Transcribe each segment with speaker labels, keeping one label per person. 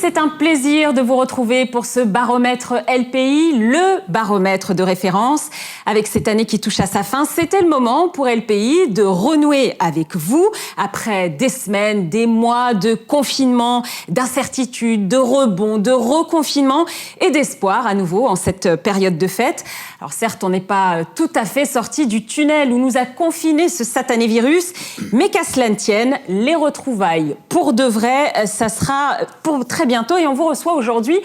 Speaker 1: c'est un plaisir de vous retrouver pour ce baromètre LPI, le baromètre de référence. Avec cette année qui touche à sa fin, c'était le moment pour LPI de renouer avec vous après des semaines, des mois de confinement, d'incertitude, de rebond, de reconfinement et d'espoir à nouveau en cette période de fête. Alors certes, on n'est pas tout à fait sorti du tunnel où nous a confiné ce satané virus, mais qu'à cela ne tienne, les retrouvailles pour de vrai, ça sera pour très bientôt et on vous reçoit aujourd'hui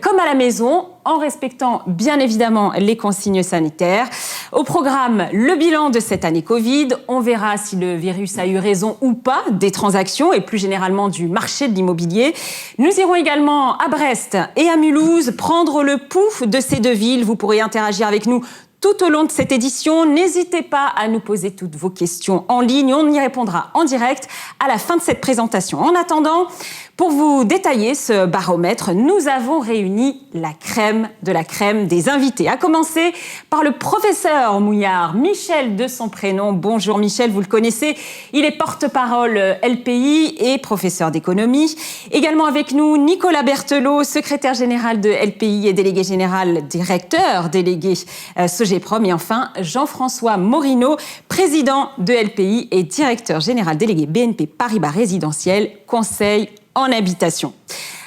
Speaker 1: comme à la maison en respectant bien évidemment les consignes sanitaires. Au programme, le bilan de cette année Covid. On verra si le virus a eu raison ou pas des transactions et plus généralement du marché de l'immobilier. Nous irons également à Brest et à Mulhouse prendre le pouls de ces deux villes. Vous pourrez interagir avec nous tout au long de cette édition. N'hésitez pas à nous poser toutes vos questions en ligne. On y répondra en direct à la fin de cette présentation. En attendant, pour vous détailler ce baromètre, nous avons réuni la crème de la crème des invités. À commencer par le professeur Mouillard, Michel de son prénom. Bonjour Michel, vous le connaissez. Il est porte-parole LPI et professeur d'économie. Également avec nous, Nicolas Berthelot, secrétaire général de LPI et délégué général directeur délégué Sogeprom. Et enfin, Jean-François Morino, président de LPI et directeur général délégué BNP Paribas Résidentiel, conseil en habitation.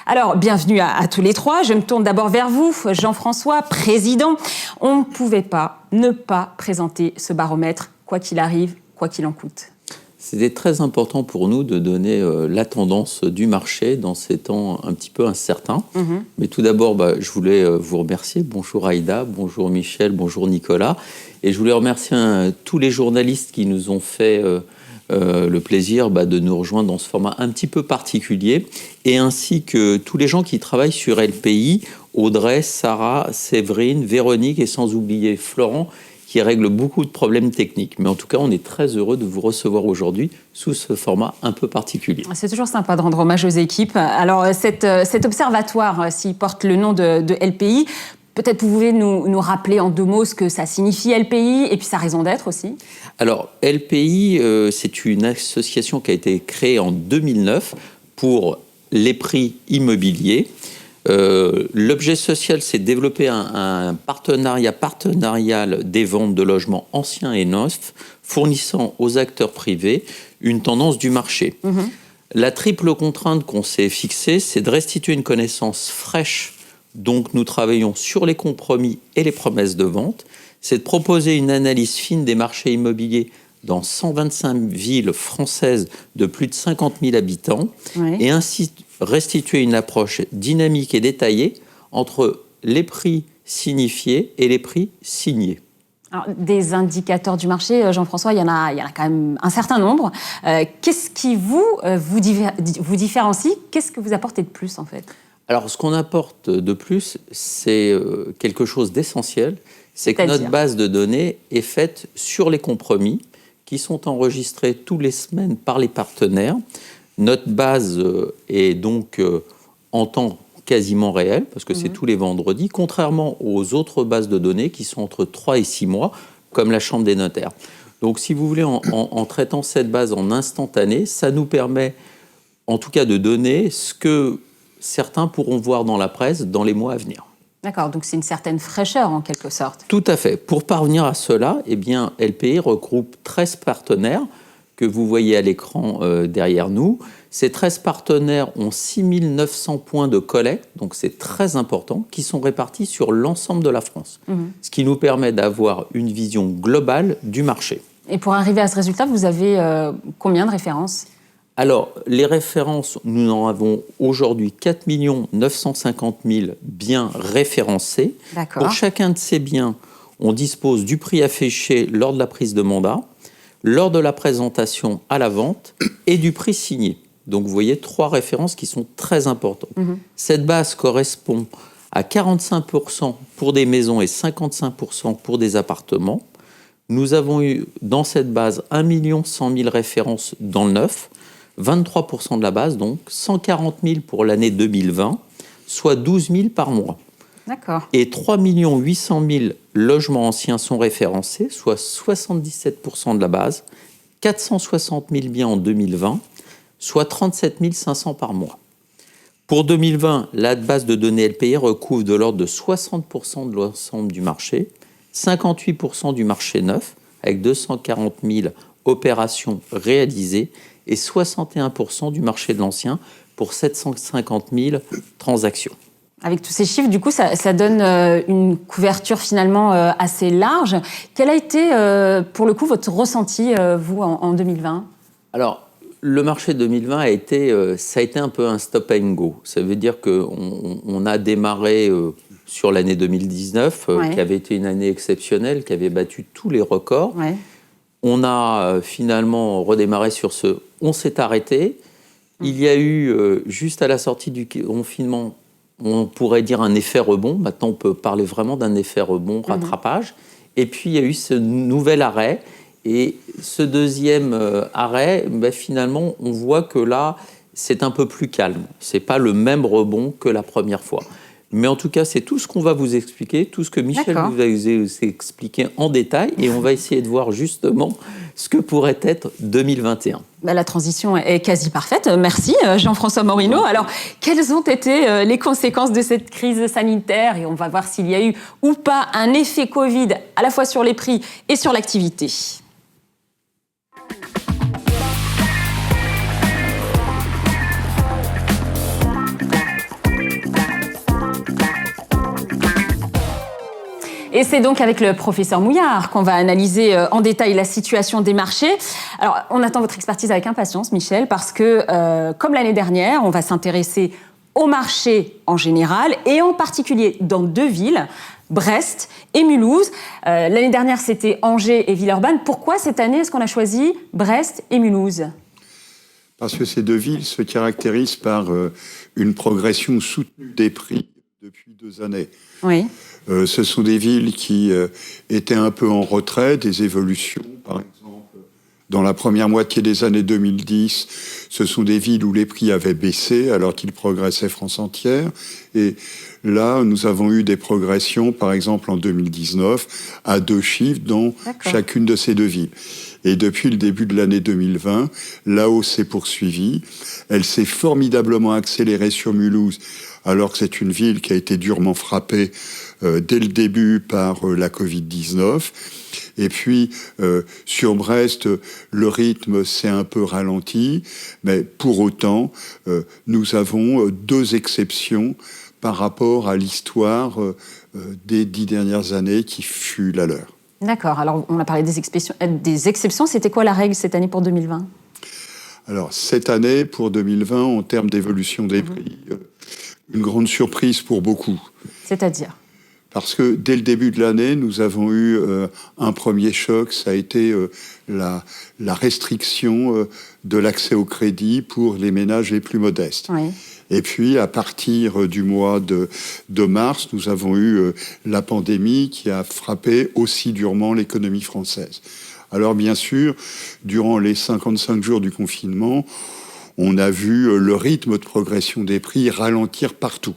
Speaker 1: Alors, bienvenue à tous les trois. Je me tourne d'abord vers vous, Jean-François, président. On ne pouvait pas ne pas présenter ce baromètre, quoi qu'il arrive, quoi qu'il en coûte.
Speaker 2: C'était très important pour nous de donner la tendance du marché dans ces temps un petit peu incertains. Mais tout d'abord, je voulais vous remercier. Bonjour Aïda, bonjour Michel, bonjour Nicolas. Et je voulais remercier tous les journalistes qui nous ont fait le plaisir de nous rejoindre dans ce format un petit peu particulier, et ainsi que tous les gens qui travaillent sur LPI, Audrey, Sarah, Séverine, Véronique et sans oublier Florent, qui règle beaucoup de problèmes techniques. Mais en tout cas, on est très heureux de vous recevoir aujourd'hui sous ce format un peu particulier.
Speaker 1: C'est toujours sympa de rendre hommage aux équipes. Alors, cet observatoire, s'il porte le nom de LPI, peut-être vous pouvez nous rappeler en deux mots ce que ça signifie LPI et puis sa raison d'être aussi. Alors,
Speaker 2: LPI, c'est une association qui a été créée en 2009 pour les prix immobiliers. L'objet social, c'est de développer un partenarial des ventes de logements anciens et neufs, fournissant aux acteurs privés une tendance du marché. La triple contrainte qu'on s'est fixée, c'est de restituer une connaissance fraîche. Donc, nous travaillons sur les compromis et les promesses de vente. C'est de proposer une analyse fine des marchés immobiliers dans 125 villes françaises de plus de 50 000 habitants, et ainsi restituer une approche dynamique et détaillée entre les prix signifiés et les prix signés.
Speaker 1: Alors, des indicateurs du marché, Jean-François, il y en a quand même un certain nombre. Qu'est-ce qui vous différencie? Qu'est-ce que vous apportez de plus en fait?
Speaker 2: Alors, ce qu'on apporte de plus, c'est quelque chose d'essentiel. C'est que notre base de données est faite sur les compromis qui sont enregistrés toutes les semaines par les partenaires. Notre base est donc en temps quasiment réel, parce que c'est tous les vendredis, contrairement aux autres bases de données qui sont entre 3 et 6 mois, comme la Chambre des notaires. Donc, si vous voulez, en traitant cette base en instantané, ça nous permet, en tout cas, de donner ce que certains pourront voir dans la presse dans les mois à venir.
Speaker 1: D'accord, donc c'est une certaine fraîcheur en quelque sorte.
Speaker 2: Tout à fait. Pour parvenir à cela, LPI regroupe 13 partenaires que vous voyez à l'écran derrière nous. Ces 13 partenaires ont 6 900 points de collecte, donc c'est très important, qui sont répartis sur l'ensemble de la France. Ce qui nous permet d'avoir une vision globale du marché.
Speaker 1: Et pour arriver à ce résultat, vous avez combien de références ?
Speaker 2: Alors, les références, nous en avons aujourd'hui 4 950 000 biens référencés.
Speaker 1: D'accord.
Speaker 2: Pour chacun de ces biens, on dispose du prix affiché lors de la prise de mandat, lors de la présentation à la vente et du prix signé. Donc, vous voyez 3 références qui sont très importantes. Cette base correspond à 45% pour des maisons et 55% pour des appartements. Nous avons eu dans cette base 1 100 000 références dans le neuf, 23% de la base, donc 140 000 pour l'année 2020, soit 12 000 par mois.
Speaker 1: D'accord.
Speaker 2: Et 3 800 000 logements anciens sont référencés, soit 77% de la base, 460 000 biens en 2020, soit 37 500 par mois. Pour 2020, la base de données LPI recouvre de l'ordre de 60% de l'ensemble du marché, 58% du marché neuf, avec 240 000 opérations réalisées, et 61% du marché de l'ancien, pour 750 000 transactions.
Speaker 1: Avec tous ces chiffres, du coup, ça donne une couverture finalement assez large. Quel a été, pour le coup, votre ressenti, vous, en 2020 ?
Speaker 2: Alors, le marché 2020 ça a été un peu un stop and go. Ça veut dire qu'on a démarré sur l'année 2019, qui avait été une année exceptionnelle, qui avait battu tous les records. Ouais. On a finalement redémarré sur ce... On s'est arrêté. Il y a eu, juste à la sortie du confinement, on pourrait dire un effet rebond. Maintenant, on peut parler vraiment d'un effet rebond, rattrapage. Et puis, il y a eu ce nouvel arrêt. Et ce deuxième arrêt, finalement, on voit que là, c'est un peu plus calme. Ce n'est pas le même rebond que la première fois. Mais en tout cas, c'est tout ce qu'on va vous expliquer, tout ce que Michel vous a expliqué en détail. Et on va essayer de voir justement ce que pourrait être 2021.
Speaker 1: La transition est quasi parfaite. Merci Jean-François Morino. Alors, quelles ont été les conséquences de cette crise sanitaire ? Et on va voir s'il y a eu ou pas un effet Covid à la fois sur les prix et sur l'activité. Et c'est donc avec le professeur Mouillard qu'on va analyser en détail la situation des marchés. Alors, on attend votre expertise avec impatience, Michel, parce que, comme l'année dernière, on va s'intéresser au marché en général et en particulier dans deux villes, Brest et Mulhouse. L'année dernière, c'était Angers et Villeurbanne. Pourquoi cette année, est-ce qu'on a choisi Brest et Mulhouse ?
Speaker 3: Parce que ces deux villes se caractérisent par une progression soutenue des prix depuis 2 années.
Speaker 1: Oui.
Speaker 3: Ce sont des villes qui étaient un peu en retrait des évolutions. Par exemple, dans la première moitié des années 2010, ce sont des villes où les prix avaient baissé alors qu'ils progressaient France entière. Et là, nous avons eu des progressions, par exemple en 2019, à 2 chiffres dans chacune de ces deux villes. Et depuis le début de l'année 2020, la hausse s'est poursuivie. Elle s'est formidablement accélérée sur Mulhouse, alors que c'est une ville qui a été durement frappée dès le début par la Covid-19. Et puis, sur Brest, le rythme s'est un peu ralenti, mais pour autant, nous avons 2 exceptions par rapport à l'histoire des 10 dernières années qui fut la leur.
Speaker 1: D'accord. Alors, on a parlé des exceptions. C'était quoi la règle cette année pour 2020 ?
Speaker 3: Alors, cette année, pour 2020, en termes d'évolution des prix, une grande surprise pour beaucoup.
Speaker 1: C'est-à-dire ?
Speaker 3: Parce que dès le début de l'année, nous avons eu un premier choc, ça a été la restriction de l'accès au crédit pour les ménages les plus modestes. Oui. Et puis, à partir du mois de mars, nous avons eu la pandémie qui a frappé aussi durement l'économie française. Alors, bien sûr, durant les 55 jours du confinement, on a vu le rythme de progression des prix ralentir partout.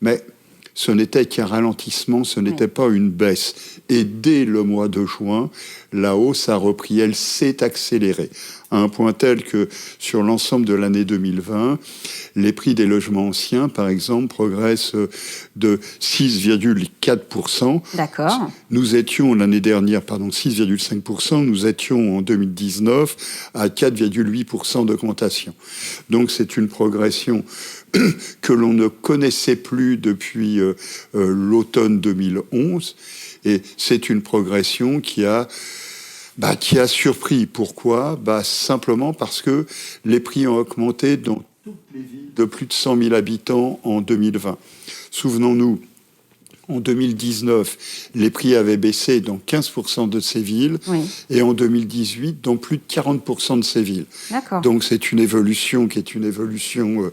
Speaker 3: Mais ce n'était qu'un ralentissement, ce n'était pas une baisse. Et dès le mois de juin, la hausse a repris, elle s'est accélérée, à un point tel que sur l'ensemble de l'année 2020, les prix des logements anciens, par exemple, progressent de 6,4%.
Speaker 1: D'accord.
Speaker 3: Nous étions l'année dernière, 6,5%, nous étions en 2019 à 4,8% d'augmentation. Donc c'est une progression que l'on ne connaissait plus depuis l'automne 2011. Et c'est une progression qui a surpris. Pourquoi ? Simplement parce que les prix ont augmenté dans toutes les villes de plus de 100 000 habitants en 2020. Souvenons-nous, en 2019, les prix avaient baissé dans 15% de ces villes, et en 2018, dans plus de 40% de ces villes.
Speaker 1: D'accord.
Speaker 3: Donc c'est une évolution qui est une évolution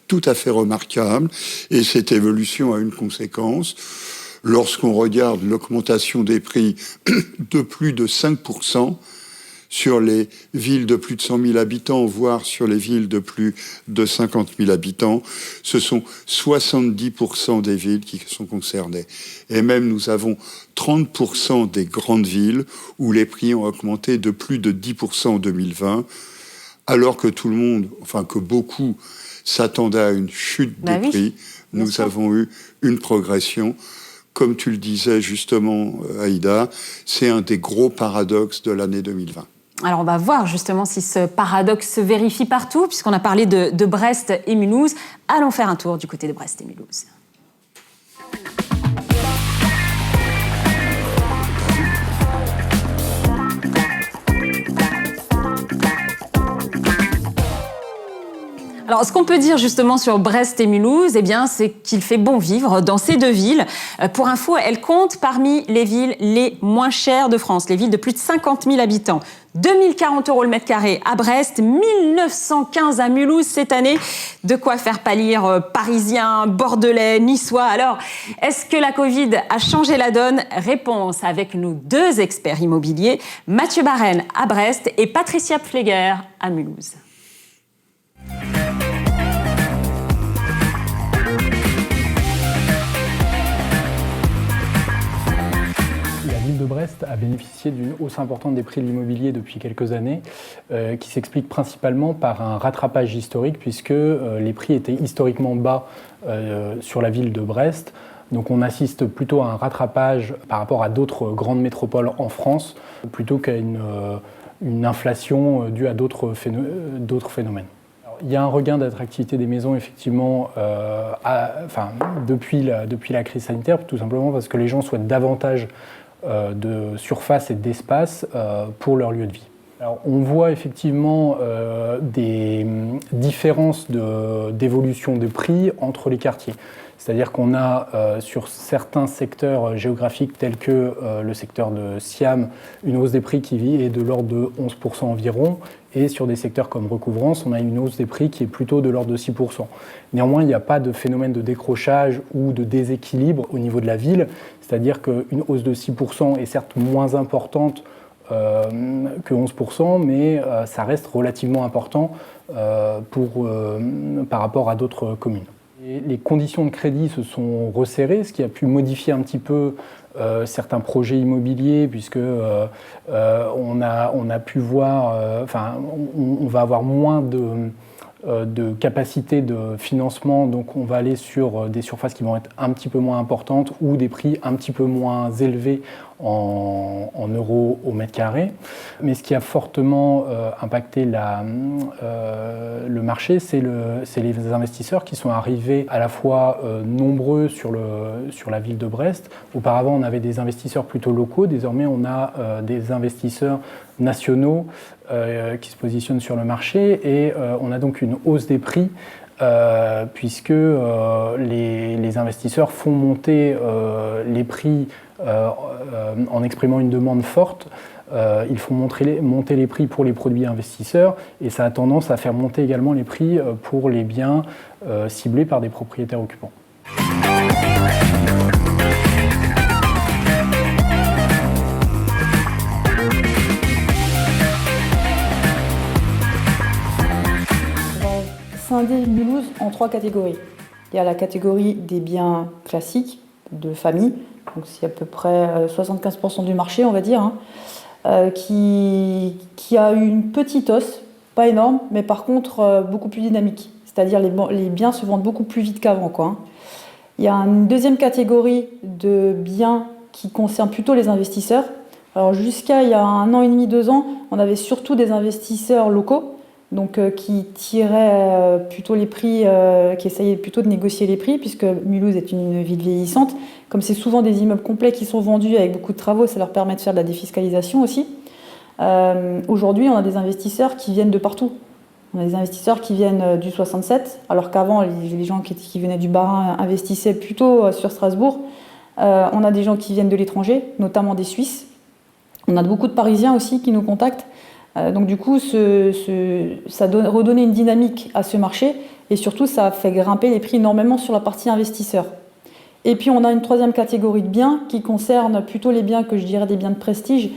Speaker 3: tout à fait remarquable, et cette évolution a une conséquence. Lorsqu'on regarde l'augmentation des prix de plus de 5% sur les villes de plus de 100 000 habitants, voire sur les villes de plus de 50 000 habitants, ce sont 70% des villes qui sont concernées. Et même nous avons 30% des grandes villes où les prix ont augmenté de plus de 10% en 2020, alors que tout le monde, que beaucoup, s'attendaient à une chute des prix. Nous avons eu une progression. Comme tu le disais justement, Aïda, c'est un des gros paradoxes de l'année 2020.
Speaker 1: Alors on va voir justement si ce paradoxe se vérifie partout, puisqu'on a parlé de Brest et Mulhouse. Allons faire un tour du côté de Brest et Mulhouse. Alors, ce qu'on peut dire justement sur Brest et Mulhouse, eh bien, c'est qu'il fait bon vivre dans ces deux villes. Pour info, elles comptent parmi les villes les moins chères de France, les villes de plus de 50 000 habitants. 2040 € le mètre carré à Brest, 1915 à Mulhouse cette année. De quoi faire pâlir Parisiens, Bordelais, Niçois. Alors, est-ce que la Covid a changé la donne? Réponse avec nos deux experts immobiliers, Mathieu Barène à Brest et Patricia Pfleger à Mulhouse.
Speaker 4: La ville de Brest a bénéficié d'une hausse importante des prix de l'immobilier depuis quelques années, qui s'explique principalement par un rattrapage historique, puisque les prix étaient historiquement bas sur la ville de Brest. Donc on assiste plutôt à un rattrapage par rapport à d'autres grandes métropoles en France, plutôt qu'à une inflation due à d'autres phénomènes. Il y a un regain d'attractivité des maisons, effectivement, depuis la crise sanitaire, tout simplement parce que les gens souhaitent davantage de surface et d'espace pour leur lieu de vie. Alors, on voit effectivement des différences d'évolution de prix entre les quartiers. C'est-à-dire qu'on a sur certains secteurs géographiques tels que le secteur de Siam une hausse des prix qui est de l'ordre de 11% environ, et sur des secteurs comme Recouvrance, on a une hausse des prix qui est plutôt de l'ordre de 6%. Néanmoins, il n'y a pas de phénomène de décrochage ou de déséquilibre au niveau de la ville, c'est-à-dire qu'une hausse de 6% est certes moins importante que 11%, mais ça reste relativement important par rapport à d'autres communes. Et les conditions de crédit se sont resserrées, ce qui a pu modifier un petit peu certains projets immobiliers, puisque on a pu voir, on va avoir moins de capacité de financement, donc on va aller sur des surfaces qui vont être un petit peu moins importantes ou des prix un petit peu moins élevés en euros au mètre carré. Mais ce qui a fortement impacté le marché, c'est les investisseurs qui sont arrivés à la fois nombreux sur la ville de Brest. Auparavant, on avait des investisseurs plutôt locaux. Désormais, on a des investisseurs nationaux qui se positionnent sur le marché, et on a donc une hausse des prix puisque les investisseurs font monter les prix en exprimant une demande forte. Ils font monter les prix pour les produits investisseurs, et ça a tendance à faire monter également les prix pour les biens ciblés par des propriétaires occupants.
Speaker 5: Scinder Mulhouse en 3 catégories. Il y a la catégorie des biens classiques de famille, donc c'est à peu près 75% du marché, on va dire, qui a eu une petite hausse, pas énorme, mais par contre beaucoup plus dynamique. C'est-à-dire les biens se vendent beaucoup plus vite qu'avant, quoi. Il y a une deuxième catégorie de biens qui concerne plutôt les investisseurs. Alors jusqu'à il y a 1 an et demi, 2 ans, on avait surtout des investisseurs locaux, donc qui tiraient plutôt les prix, qui essayaient plutôt de négocier les prix, puisque Mulhouse est une ville vieillissante. Comme c'est souvent des immeubles complets qui sont vendus avec beaucoup de travaux, ça leur permet de faire de la défiscalisation aussi. Aujourd'hui, on a des investisseurs qui viennent de partout. On a des investisseurs qui viennent du 67, alors qu'avant, les gens qui venaient du Bas-Rhin investissaient plutôt sur Strasbourg. On a des gens qui viennent de l'étranger, notamment des Suisses. On a beaucoup de Parisiens aussi qui nous contactent. Donc du coup, ça redonnait une dynamique à ce marché, et surtout, ça a fait grimper les prix énormément sur la partie investisseur. Et puis, on a une 3e catégorie de biens qui concerne plutôt les biens que je dirais des biens de prestige,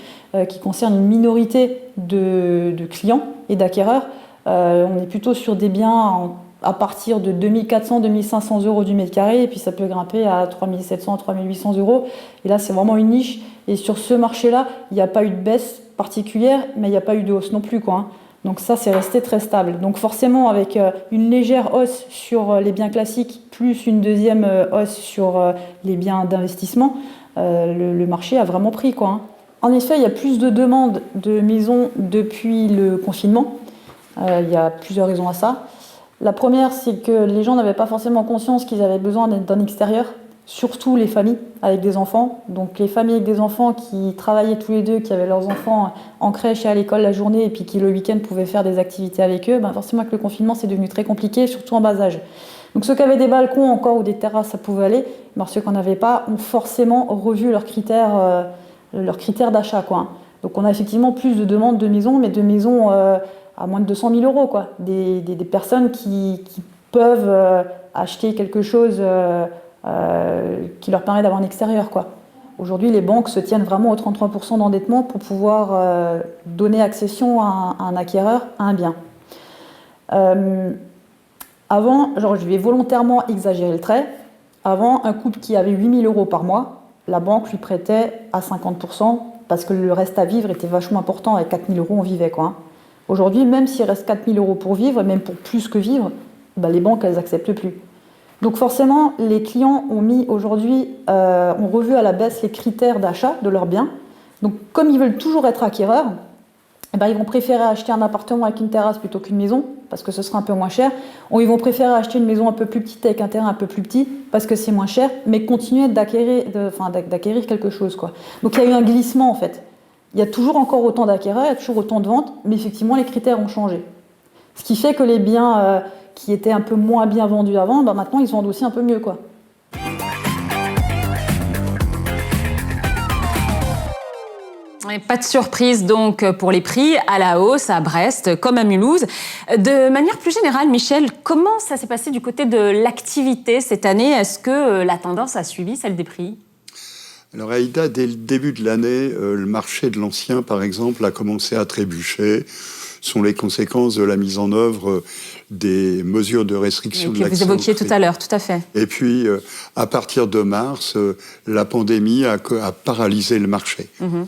Speaker 5: qui concernent une minorité de clients et d'acquéreurs. On est plutôt sur des biens à partir de 2400, 2500 € du mètre carré, et puis ça peut grimper à 3700, 3800 €. Et là, c'est vraiment une niche. Et sur ce marché-là, il n'y a pas eu de baisse particulière, mais il n'y a pas eu de hausse non plus, quoi. Donc ça, c'est resté très stable. Donc forcément, avec une légère hausse sur les biens classiques, plus une deuxième hausse sur les biens d'investissement, le marché a vraiment pris, quoi, hein. En effet, il y a plus de demandes de maisons depuis le confinement. Il y a plusieurs raisons à ça. La première, c'est que les gens n'avaient pas forcément conscience qu'ils avaient besoin d'un extérieur, surtout les familles avec des enfants. Donc les familles avec des enfants qui travaillaient tous les deux, qui avaient leurs enfants en crèche et à l'école la journée, et puis qui le week-end pouvaient faire des activités avec eux, forcément avec le confinement, c'est devenu très compliqué, surtout en bas âge. Donc ceux qui avaient des balcons encore ou des terrasses, ça pouvait aller. Ceux qui n'en avaient pas ont forcément revu leurs critères d'achat, quoi. Donc on a effectivement plus de demandes de maisons, mais de maisons à moins de 200 000 euros, quoi. Des personnes qui peuvent acheter quelque chose qui leur permet d'avoir un extérieur, quoi. Aujourd'hui, les banques se tiennent vraiment aux 33% d'endettement pour pouvoir donner accession à un acquéreur à un bien. Avant, je vais volontairement exagérer le trait, avant, un couple qui avait 8 000 euros par mois, la banque lui prêtait à 50% parce que le reste à vivre était vachement important. Avec 4 000 euros, on vivait, quoi. Aujourd'hui, même s'il reste 4 000 euros pour vivre, même pour plus que vivre, les banques, elles n'acceptent plus. Donc forcément, les clients ont revu à la baisse les critères d'achat de leurs biens. Donc comme ils veulent toujours être acquéreurs, ils vont préférer acheter un appartement avec une terrasse plutôt qu'une maison, parce que ce sera un peu moins cher. Ou ils vont préférer acheter une maison un peu plus petite avec un terrain un peu plus petit, parce que c'est moins cher, mais continuer d'acquérir quelque chose, quoi. Donc il y a eu un glissement, en fait. Il y a toujours encore autant d'acquéreurs, il y a toujours autant de ventes, mais effectivement, les critères ont changé. Ce qui fait que les biens qui étaient un peu moins bien vendus avant, maintenant, ils se vendent aussi un peu mieux, quoi.
Speaker 1: Pas de surprise donc pour les prix à la hausse à Brest comme à Mulhouse. De manière plus générale, Michel, comment ça s'est passé du côté de l'activité cette année? Est-ce que la tendance a suivi celle des prix?
Speaker 3: Alors Aïda, dès le début de l'année, le marché de l'ancien, par exemple, a commencé à trébucher. Ce sont les conséquences de la mise en œuvre des mesures de restriction de l'accès.
Speaker 1: Que vous évoquiez tout à l'heure, tout à fait.
Speaker 3: Et puis, à partir de mars, la pandémie a paralysé le marché. Mmh.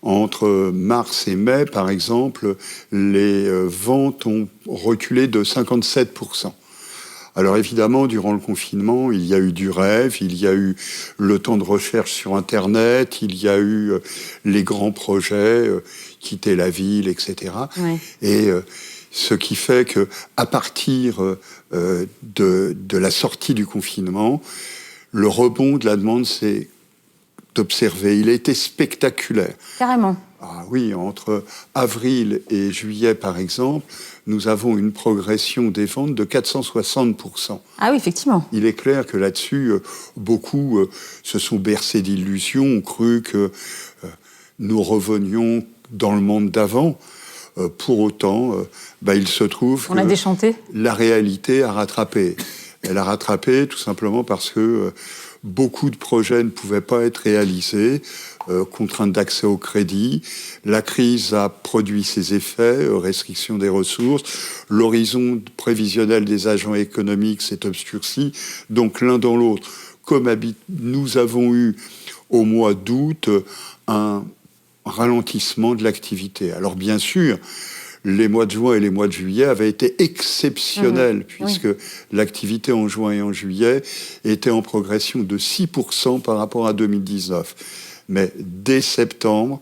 Speaker 3: Entre mars et mai, par exemple, les ventes ont reculé de 57%. Alors évidemment, durant le confinement, il y a eu du rêve, il y a eu le temps de recherche sur Internet, il y a eu les grands projets, quitter la ville, etc. Oui. Et ce qui fait que, à partir de la sortie du confinement, le rebond de la demande s'est observé. Il a été spectaculaire.
Speaker 1: Carrément.
Speaker 3: Ah oui, entre avril et juillet, par exemple, nous avons une progression des ventes de 460%.
Speaker 1: Ah oui, effectivement.
Speaker 3: Il est clair que là-dessus, beaucoup se sont bercés d'illusions, ont cru que nous revenions dans le monde d'avant. Pour autant, il se trouve
Speaker 1: que déchanté.
Speaker 3: La réalité a rattrapé. Elle a rattrapé tout simplement parce que beaucoup de projets ne pouvaient pas être réalisés, contraintes d'accès au crédit. La crise a produit ses effets, restriction des ressources. L'horizon prévisionnel des agents économiques s'est obscurci. Donc l'un dans l'autre, comme nous avons eu au mois d'août un ralentissement de l'activité. Alors bien sûr, les mois de juin et les mois de juillet avaient été exceptionnels, puisque l'activité en juin et en juillet était en progression de 6% par rapport à 2019. Mais dès septembre,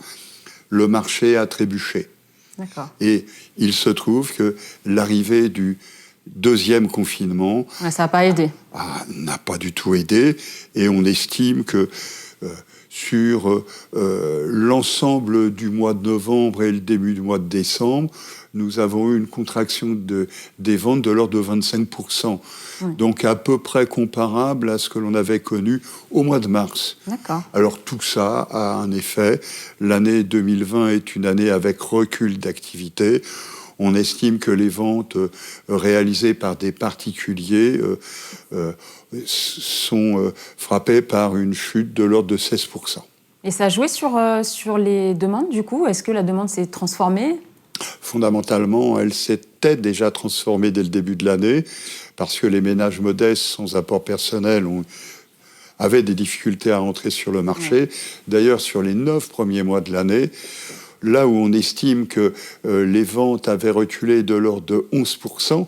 Speaker 3: le marché a trébuché.
Speaker 1: D'accord.
Speaker 3: Et il se trouve que l'arrivée du deuxième confinement...
Speaker 1: ça n'a pas aidé.
Speaker 3: N'a pas du tout aidé. Et on estime que... sur l'ensemble du mois de novembre et le début du mois de décembre, nous avons eu une contraction des ventes de l'ordre de 25%. Oui. Donc à peu près comparable à ce que l'on avait connu au mois de mars.
Speaker 1: D'accord.
Speaker 3: Alors tout ça a un effet. L'année 2020 est une année avec recul d'activité. On estime que les ventes réalisées par des particuliers sont frappées par une chute de l'ordre de 16%.
Speaker 1: Et ça a joué sur les demandes, du coup? Est-ce que la demande s'est transformée?
Speaker 3: Fondamentalement, elle s'était déjà transformée dès le début de l'année, parce que les ménages modestes, sans apport personnel, avaient des difficultés à entrer sur le marché. Ouais. D'ailleurs, sur les 9 premiers mois de l'année, là où on estime que les ventes avaient reculé de l'ordre de 11%,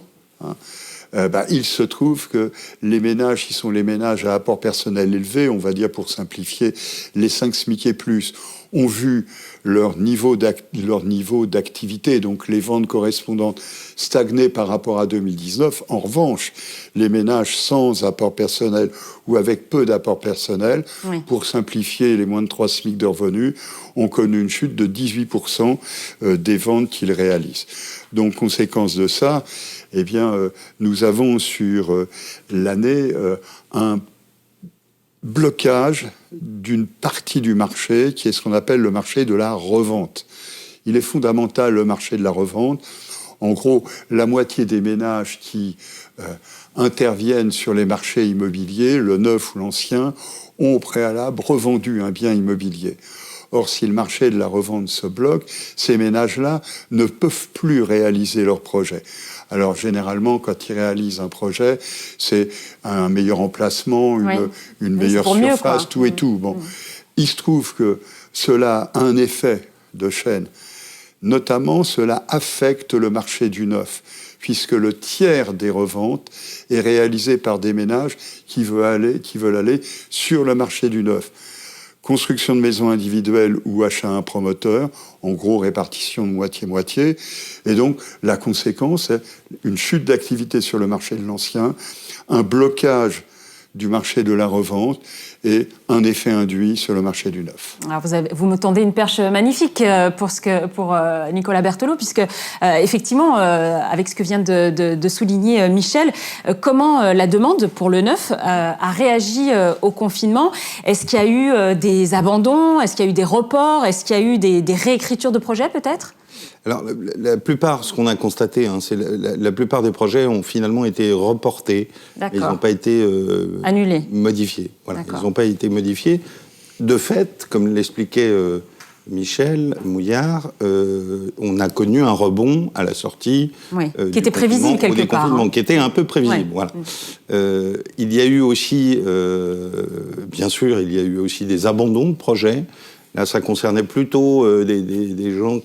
Speaker 3: il se trouve que les ménages qui sont les ménages à apport personnel élevé, on va dire pour simplifier, les 5 SMIC et plus, ont vu leur niveau d'activité, donc les ventes correspondantes, stagner par rapport à 2019. En revanche, les ménages sans apport personnel ou avec peu d'apport personnel, pour simplifier, les moins de 3 SMIC de revenus, ont connu une chute de 18% des ventes qu'ils réalisent. Donc, conséquence de ça, nous avons sur l'année un blocage d'une partie du marché qui est ce qu'on appelle le marché de la revente. Il est fondamental, le marché de la revente. En gros, la moitié des ménages qui interviennent sur les marchés immobiliers, le neuf ou l'ancien, ont au préalable revendu un bien immobilier. Or, si le marché de la revente se bloque, ces ménages-là ne peuvent plus réaliser leur projet. Alors, généralement, quand ils réalisent un projet, c'est un meilleur emplacement, une meilleure surface, tout et tout. Bon. Il se trouve que cela a un effet de chaîne. Notamment, cela affecte le marché du neuf, puisque le tiers des reventes est réalisé par des ménages qui veulent aller sur le marché du neuf. Construction de maisons individuelles ou achat à un promoteur, en gros répartition de moitié-moitié. Et donc, la conséquence est une chute d'activité sur le marché de l'ancien, un blocage du marché de la revente et un effet induit sur le marché du neuf.
Speaker 1: Alors vous me tendez une perche magnifique pour Nicolas Berthelot, puisque effectivement, avec ce que vient de souligner Michel, comment la demande pour le neuf a réagi au confinement? Est-ce qu'il y a eu des abandons? Est-ce qu'il y a eu des reports? Est-ce qu'il y a eu des réécritures de projets peut-être?
Speaker 6: Alors, la plupart, ce qu'on a constaté, c'est la plupart des projets ont finalement été reportés. Ils n'ont pas été
Speaker 1: annulés,
Speaker 6: modifiés. Voilà, ils n'ont pas été modifiés. De fait, comme l'expliquait Michel Mouillard, on a connu un rebond à la sortie.
Speaker 1: Qui était prévisible quelque part.
Speaker 6: Qui était un peu prévisible. Voilà. Il y a eu aussi, bien sûr, des abandons de projets. Là, ça concernait plutôt des gens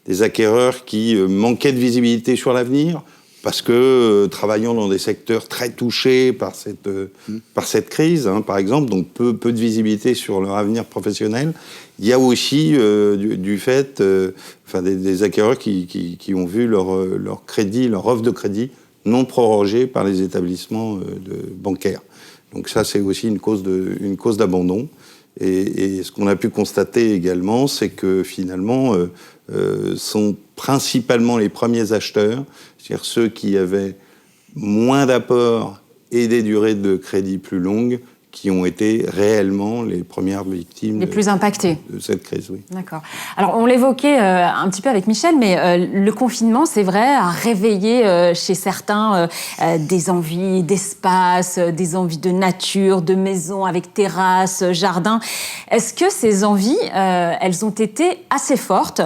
Speaker 6: des acquéreurs qui manquaient de visibilité sur l'avenir, parce que travaillant dans des secteurs très touchés par cette crise, par exemple, donc peu de visibilité sur leur avenir professionnel. Il y a aussi du fait, des acquéreurs qui ont vu leur crédit, leur offre de crédit non prorogée par les établissements bancaires. Donc ça, c'est aussi une cause d'abandon. Et ce qu'on a pu constater également, c'est que finalement, sont principalement les premiers acheteurs, c'est-à-dire ceux qui avaient moins d'apports et des durées de crédit plus longues, qui ont été réellement les premières victimes
Speaker 1: les plus impactées
Speaker 6: de cette crise. Oui.
Speaker 1: D'accord. Alors, on l'évoquait un petit peu avec Michel, mais le confinement, c'est vrai, a réveillé chez certains des envies d'espace, des envies de nature, de maisons avec terrasse, jardin. Est-ce que ces envies, elles ont été assez fortes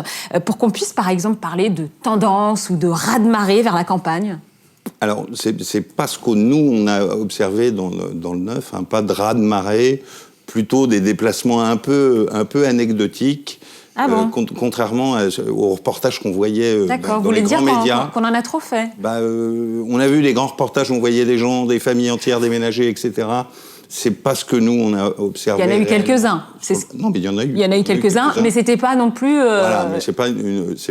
Speaker 1: pour qu'on puisse, par exemple, parler de tendance ou de raz-de-marée vers la campagne ?
Speaker 6: Alors, c'est pas ce que nous, on a observé dans le neuf, pas de raz-de-marée, plutôt des déplacements un peu anecdotiques.
Speaker 1: Ah bon
Speaker 6: contrairement aux reportages qu'on voyait dans les grands médias.
Speaker 1: Qu'on en a trop fait.
Speaker 6: On a vu les grands reportages, on voyait des gens, des familles entières déménager, etc. C'est pas ce que nous, on a observé.
Speaker 1: Il y en a eu quelques-uns.
Speaker 6: Non, mais il y en a eu.
Speaker 1: Il y en a eu quelques-uns, mais c'était pas non plus
Speaker 6: voilà, mais c'est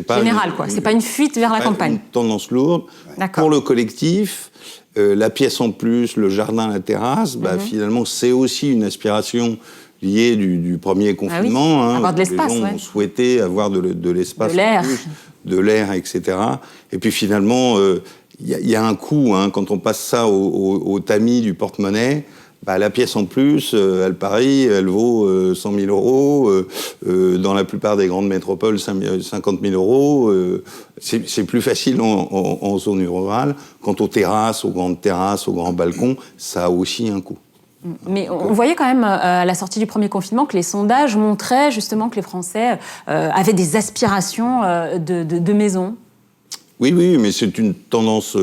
Speaker 6: pas
Speaker 1: général, quoi. C'est pas une fuite vers la campagne.
Speaker 6: Une tendance lourde. Pour le collectif, la pièce en plus, le jardin, la terrasse, finalement, c'est aussi une aspiration liée du premier confinement.
Speaker 1: Avoir de l'espace,
Speaker 6: les gens ont souhaité avoir de l'espace, de l'air, etc. Et puis finalement, il y a un coût, quand on passe ça au tamis du porte-monnaie. La pièce en plus, elle vaut 100 000 euros. Dans la plupart des grandes métropoles, 50 000 euros. C'est plus facile en zone rurale. Quant aux terrasses, aux grandes terrasses, aux grands balcons, ça a aussi un coût.
Speaker 1: Mais on voyait quand même, à la sortie du premier confinement, que les sondages montraient justement que les Français avaient des aspirations de maisons.
Speaker 6: Oui, mais c'est une tendance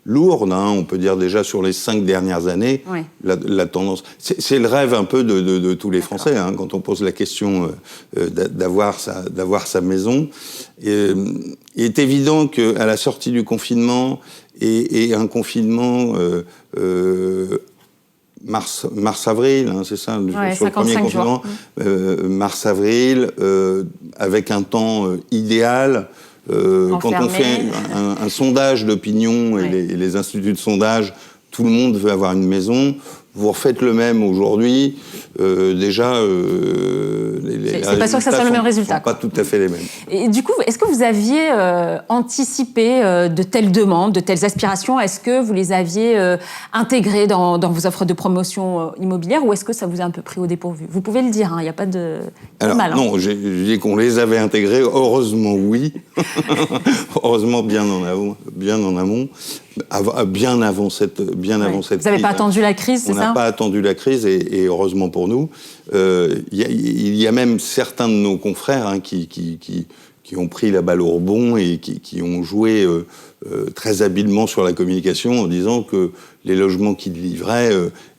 Speaker 6: lourde, hein, on peut dire déjà sur les 5 dernières années,
Speaker 1: Oui.
Speaker 6: la tendance... C'est le rêve un peu de tous les Français, hein, quand on pose la question d'avoir sa maison. Il est évident qu'à la sortie du confinement, et un confinement mars-avril, hein, c'est ça, sur le premier confinement, mars-avril, avec un temps idéal. Quand on fait un sondage d'opinion et les instituts de sondage, tout le monde veut avoir une maison. Vous refaites le même aujourd'hui, déjà...
Speaker 1: c'est pas sûr que ça soit le même résultat.
Speaker 6: Sont pas tout à fait les mêmes.
Speaker 1: Et du coup, est-ce que vous aviez anticipé de telles demandes, de telles aspirations? Est-ce que vous les aviez intégrées dans vos offres de promotion immobilière, ou est-ce que ça vous a un peu pris au dépourvu? Vous pouvez le dire, il n'y a pas de mal. Hein.
Speaker 6: Non, j'ai dit qu'on les avait intégrées. Heureusement, oui. Heureusement, bien en amont, bien avant cette crise.
Speaker 1: Vous n'avez pas attendu la crise, c'est ça?
Speaker 6: On n'a pas attendu la crise, et heureusement pour nous. Il y a même certains de nos confrères, hein, qui ont pris la balle au rebond et qui ont joué très habilement sur la communication en disant que les logements qu'ils livraient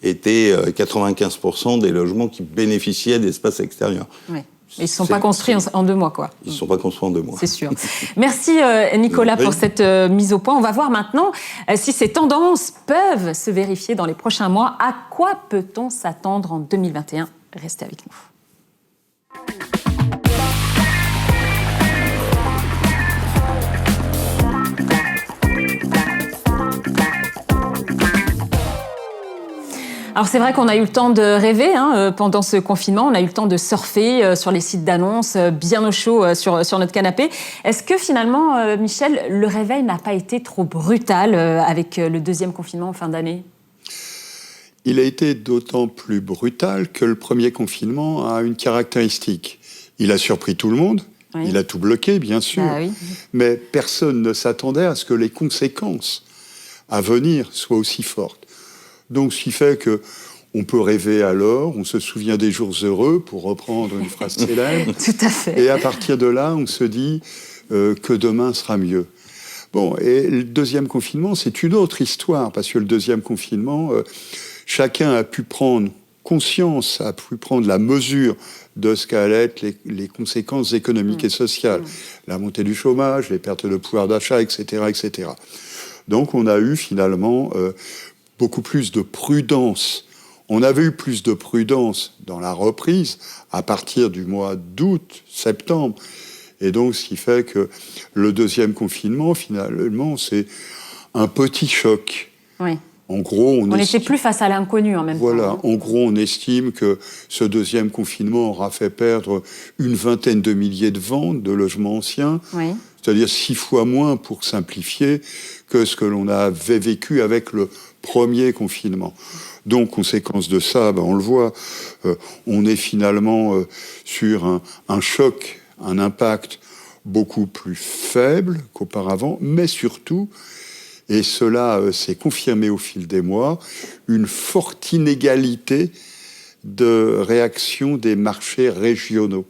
Speaker 6: étaient 95% des logements qui bénéficiaient d'espaces extérieurs.
Speaker 1: Oui. Ils ne sont pas construits en 2 mois, quoi.
Speaker 6: Ils ne sont pas construits en 2 mois.
Speaker 1: C'est sûr. Merci Nicolas pour cette mise au point. On va voir maintenant si ces tendances peuvent se vérifier dans les prochains mois. À quoi peut-on s'attendre en 2021? Restez avec nous. Alors c'est vrai qu'on a eu le temps de rêver pendant ce confinement, on a eu le temps de surfer sur les sites d'annonces, bien au chaud sur notre canapé. Est-ce que finalement, Michel, le réveil n'a pas été trop brutal avec le 2e confinement en fin d'année?
Speaker 3: Il a été d'autant plus brutal que le premier confinement a une caractéristique. Il a surpris tout le monde, il a tout bloqué bien sûr, mais personne ne s'attendait à ce que les conséquences à venir soient aussi fortes. Donc, ce qui fait que on peut rêver alors, on se souvient des jours heureux, pour reprendre une phrase célèbre.
Speaker 1: Tout à fait.
Speaker 3: Et à partir de là, on se dit que demain sera mieux. Bon, et le 2e confinement, c'est une autre histoire, parce que le 2e confinement, chacun a pu prendre conscience, a pu prendre la mesure de ce qu'allaient être les conséquences économiques et sociales. La montée du chômage, les pertes de pouvoir d'achat, etc., etc. Donc, on a eu finalement... beaucoup plus de prudence. On avait eu plus de prudence dans la reprise à partir du mois d'août, septembre. Et donc, ce qui fait que le 2e confinement, finalement, c'est un petit choc.
Speaker 1: Oui.
Speaker 3: En gros,
Speaker 1: on n'était plus face à l'inconnu en même temps.
Speaker 3: Voilà. En gros, on estime que ce 2e confinement aura fait perdre une vingtaine de milliers de ventes de logements anciens.
Speaker 1: Oui.
Speaker 3: C'est-à-dire 6 fois moins, pour simplifier, que ce que l'on avait vécu avec le premier confinement. Donc, conséquence de ça, on le voit, on est finalement sur un choc, un impact beaucoup plus faible qu'auparavant, mais surtout, et cela s'est confirmé au fil des mois, une forte inégalité de réaction des marchés régionaux.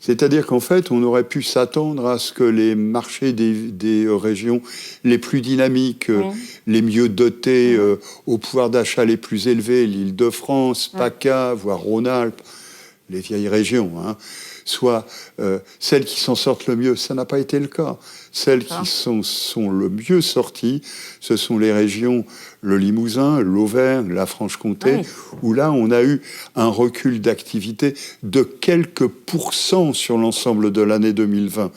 Speaker 3: C'est-à-dire qu'en fait, on aurait pu s'attendre à ce que les marchés des régions les plus dynamiques, les mieux dotés, au pouvoir d'achat les plus élevés, l'Île-de-France, PACA, voire Rhône-Alpes, les vieilles régions, soient celles qui s'en sortent le mieux. Ça n'a pas été le cas. Celles qui sont le mieux sorties, ce sont les régions, le Limousin, l'Auvergne, la Franche-Comté, où là, on a eu un recul d'activité de quelques pourcents sur l'ensemble de l'année 2020.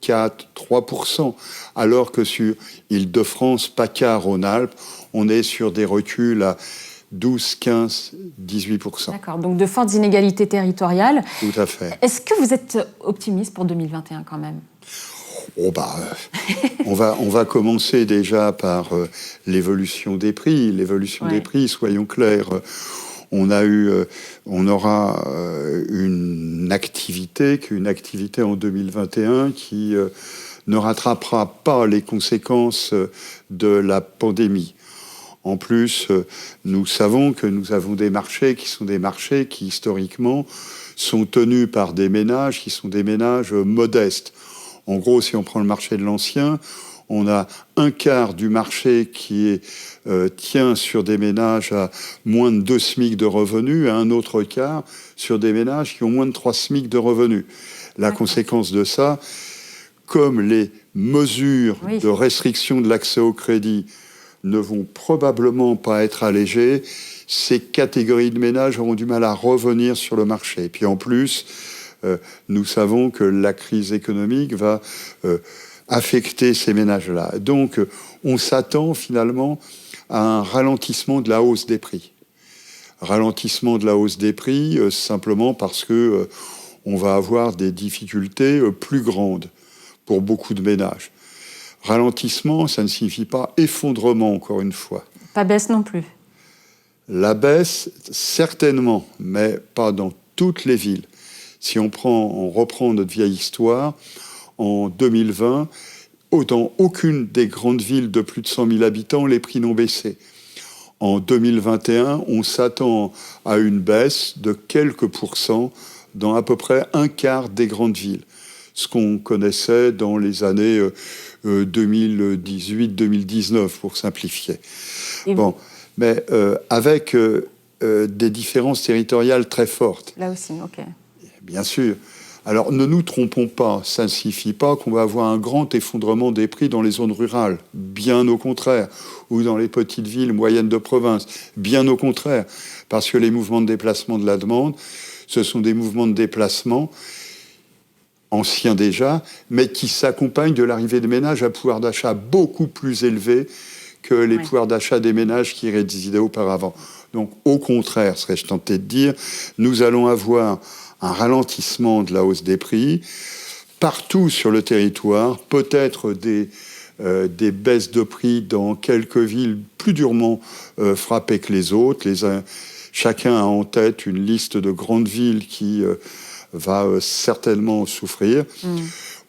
Speaker 3: 4, 3%, alors que sur Île-de-France, PACA, Rhône-Alpes, on est sur des reculs à 12, 15, 18%.
Speaker 1: D'accord, donc de fortes inégalités territoriales.
Speaker 3: Tout à fait.
Speaker 1: Est-ce que vous êtes optimiste pour 2021 quand même ?
Speaker 3: On va commencer déjà par l'évolution des prix. L'évolution des prix, soyons clairs. On aura une activité en 2021 qui ne rattrapera pas les conséquences de la pandémie. En plus, nous savons que nous avons des marchés qui historiquement sont tenus par des ménages qui sont des ménages modestes. En gros, si on prend le marché de l'ancien, on a un quart du marché qui tient sur des ménages à moins de 2 SMIC de revenus et un autre quart sur des ménages qui ont moins de 3 SMIC de revenus. La conséquence de ça, comme les mesures de restriction de l'accès au crédit ne vont probablement pas être allégées, ces catégories de ménages auront du mal à revenir sur le marché. Et puis en plus, nous savons que la crise économique va affecter ces ménages-là. Donc, on s'attend finalement à un ralentissement de la hausse des prix. Ralentissement de la hausse des prix, simplement parce que on va avoir des difficultés plus grandes pour beaucoup de ménages. Ralentissement, ça ne signifie pas effondrement, encore une fois.
Speaker 1: Pas baisse non plus.
Speaker 3: La baisse, certainement, mais pas dans toutes les villes. Si on reprend notre vieille histoire, en 2020, dans aucune des grandes villes de plus de 100 000 habitants, les prix n'ont baissé. En 2021, on s'attend à une baisse de quelques pourcents dans à peu près un quart des grandes villes. Ce qu'on connaissait dans les années 2018-2019, pour simplifier. Bon, mais avec des différences territoriales très fortes.
Speaker 1: Là aussi, ok.
Speaker 3: Bien sûr. Alors, ne nous trompons pas, ça ne signifie pas qu'on va avoir un grand effondrement des prix dans les zones rurales. Bien au contraire. Ou dans les petites villes moyennes de province. Bien au contraire. Parce que les mouvements de déplacement de la demande, ce sont des mouvements de déplacement anciens déjà, mais qui s'accompagnent de l'arrivée de ménages à pouvoir d'achat beaucoup plus élevé que les pouvoirs d'achat des ménages qui résidaient auparavant. Donc, au contraire, serais-je tenté de dire, nous allons avoir un ralentissement de la hausse des prix partout sur le territoire, peut-être des baisses de prix dans quelques villes plus durement frappées que les autres. Chacun a en tête une liste de grandes villes qui va certainement souffrir.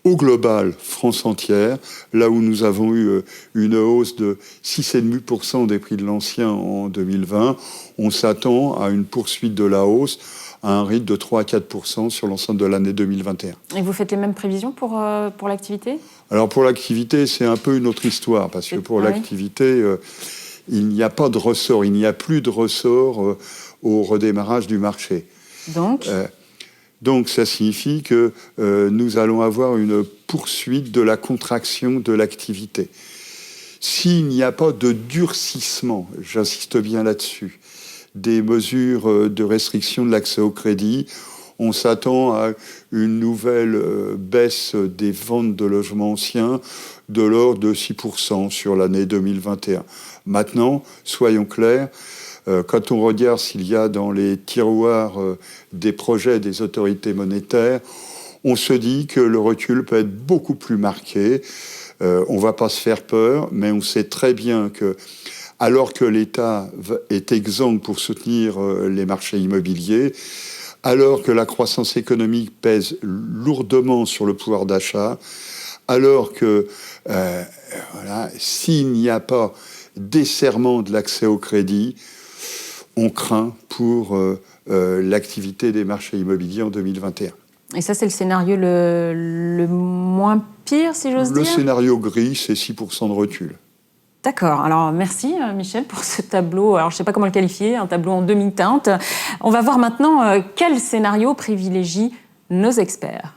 Speaker 3: Au global, France entière, là où nous avons eu une hausse de 6,5% des prix de l'ancien en 2020, on s'attend à une poursuite de la hausse à un rythme de 3 à 4% sur l'ensemble de l'année 2021.
Speaker 1: Et vous faites les mêmes prévisions pour l'activité ?
Speaker 3: Alors pour l'activité, c'est un peu une autre histoire, parce que pour l'activité, il n'y a pas de ressort, il n'y a plus de ressort au redémarrage du marché. Donc ça signifie que nous allons avoir une poursuite de la contraction de l'activité. S'il n'y a pas de durcissement, j'insiste bien là-dessus, des mesures de restriction de l'accès au crédit, on s'attend à une nouvelle baisse des ventes de logements anciens de l'ordre de 6% sur l'année 2021. Maintenant, soyons clairs, quand on regarde s'il y a dans les tiroirs des projets des autorités monétaires, on se dit que le recul peut être beaucoup plus marqué. On ne va pas se faire peur, mais on sait très bien que, alors que l'État est exempt pour soutenir les marchés immobiliers, alors que la croissance économique pèse lourdement sur le pouvoir d'achat, alors que s'il n'y a pas desserrement de l'accès au crédit, on craint pour l'activité des marchés immobiliers en 2021.
Speaker 1: Et ça, c'est le scénario le moins pire, si j'ose dire ?
Speaker 3: Le scénario gris, c'est 6% de recul.
Speaker 1: D'accord. Alors, merci, Michel, pour ce tableau. Alors, je ne sais pas comment le qualifier, un tableau en demi-teinte. On va voir maintenant quel scénario privilégie nos experts.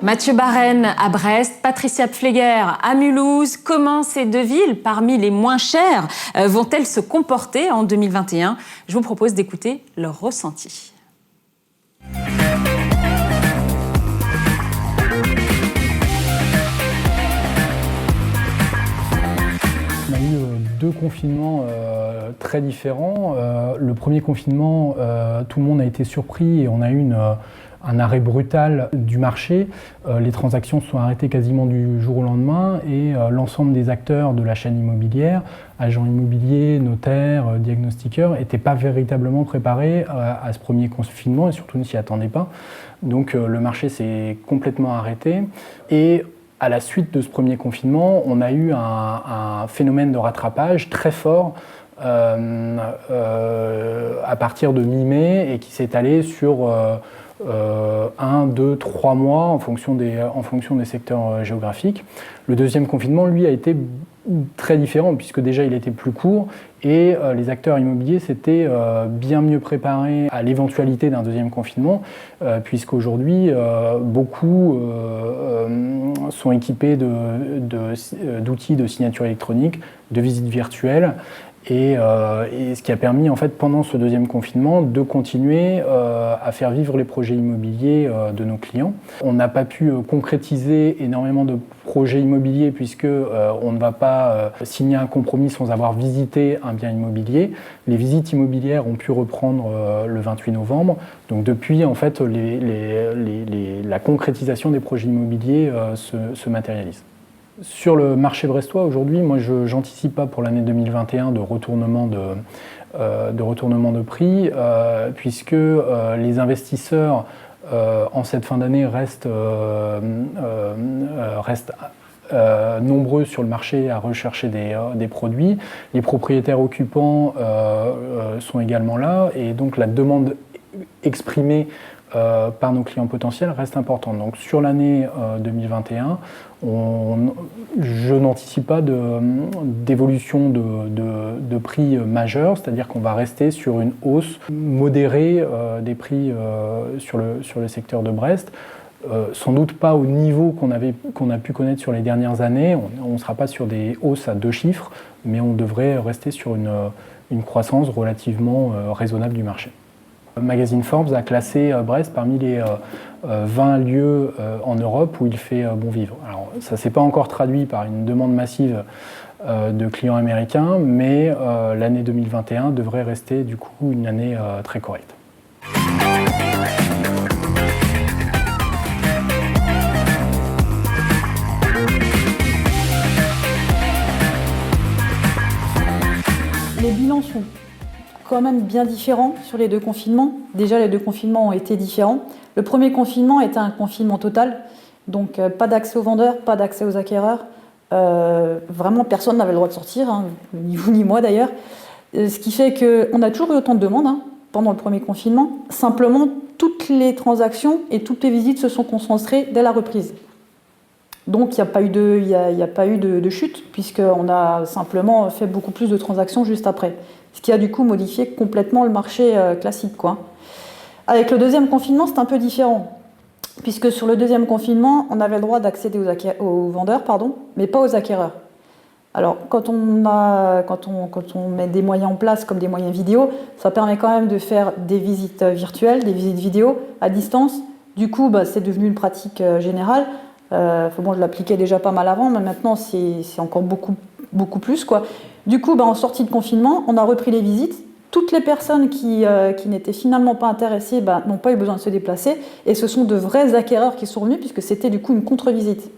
Speaker 1: Mathieu Barrenne à Brest, Patricia Pfleger à Mulhouse. Comment ces deux villes, parmi les moins chères, vont-elles se comporter en 2021 ? Je vous propose d'écouter leur ressenti.
Speaker 4: On a eu deux confinements très différents. Le premier confinement, tout le monde a été surpris et on a eu un arrêt brutal du marché. Les transactions se sont arrêtées quasiment du jour au lendemain et l'ensemble des acteurs de la chaîne immobilière, agents immobiliers, notaires, diagnostiqueurs, n'étaient pas véritablement préparés à ce premier confinement et surtout ne s'y attendaient pas. Donc le marché s'est complètement arrêté. Et à la suite de ce premier confinement, on a eu un phénomène de rattrapage très fort à partir de mi-mai et qui s'est allé sur 1, 2, 3 mois en fonction des secteurs géographiques. Le deuxième confinement, lui, a été très différent puisque déjà il était plus court et les acteurs immobiliers s'étaient bien mieux préparés à l'éventualité d'un deuxième confinement puisqu'aujourd'hui beaucoup sont équipés d'outils de signature électronique, de visites virtuelles et ce qui a permis en fait pendant ce deuxième confinement de continuer à faire vivre les projets immobiliers de nos clients. On n'a pas pu concrétiser énormément de projets immobiliers puisque on ne va pas signer un compromis sans avoir visité un bien immobilier. Les visites immobilières ont pu reprendre le 28 novembre. Donc depuis en fait la concrétisation des projets immobiliers se matérialise. Sur le marché brestois, aujourd'hui, moi, je n'anticipe pas pour l'année 2021 de retournement de prix, puisque les investisseurs, en cette fin d'année, restent nombreux sur le marché à rechercher des produits. Les propriétaires occupants sont également là, et donc la demande exprimée par nos clients potentiels reste importante. Donc sur l'année 2021, je n'anticipe pas d'évolution de prix majeure, c'est-à-dire qu'on va rester sur une hausse modérée des prix sur le secteur de Brest. Sans doute pas au niveau qu'on a pu connaître sur les dernières années. On ne sera pas sur des hausses à 2 chiffres, mais on devrait rester sur une croissance relativement raisonnable du marché. Magazine Forbes a classé Brest parmi les 20 lieux en Europe où il fait bon vivre. Alors, ça ne s'est pas encore traduit par une demande massive de clients américains, mais l'année 2021 devrait rester du coup une année très correcte.
Speaker 5: Les bilans sont quand même bien différents sur les 2 confinements. Déjà, les 2 confinements ont été différents. Le premier confinement était un confinement total, donc pas d'accès aux vendeurs, pas d'accès aux acquéreurs. Vraiment, personne n'avait le droit de sortir, hein, ni vous ni moi d'ailleurs. Ce qui fait qu'on a toujours eu autant de demandes pendant le premier confinement. Simplement, toutes les transactions et toutes les visites se sont concentrées dès la reprise. Donc, il n'y a pas eu de chute, puisqu'on a simplement fait beaucoup plus de transactions juste après. Ce qui a du coup modifié complètement le marché classique, quoi. Avec le deuxième confinement, c'est un peu différent, puisque sur le deuxième confinement, on avait le droit d'accéder aux vendeurs, mais pas aux acquéreurs. Alors, quand on met des moyens en place, comme des moyens vidéo, ça permet quand même de faire des visites virtuelles, des visites vidéo à distance. Du coup, c'est devenu une pratique générale. Je l'appliquais déjà pas mal avant, mais maintenant, c'est encore beaucoup plus, quoi. Du coup, en sortie de confinement, on a repris les visites. Toutes les personnes qui n'étaient finalement pas intéressées n'ont pas eu besoin de se déplacer. Et ce sont de vrais acquéreurs qui sont venus, puisque c'était du coup une contre-visite.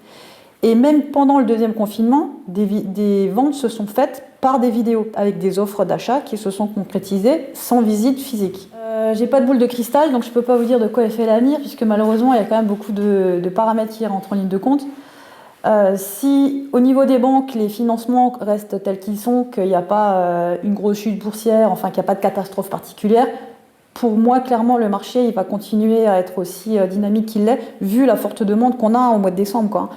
Speaker 5: Et même pendant le deuxième confinement, des ventes se sont faites par des vidéos, avec des offres d'achat qui se sont concrétisées sans visite physique. J'ai pas de boule de cristal, donc je peux pas vous dire de quoi est fait l'avenir, puisque malheureusement, il y a quand même beaucoup de paramètres qui rentrent en ligne de compte. Si au niveau des banques, les financements restent tels qu'ils sont, qu'il n'y a pas une grosse chute boursière, enfin qu'il n'y a pas de catastrophe particulière, pour moi, clairement, le marché il va continuer à être aussi dynamique qu'il l'est, vu la forte demande qu'on a au mois de décembre, quoi.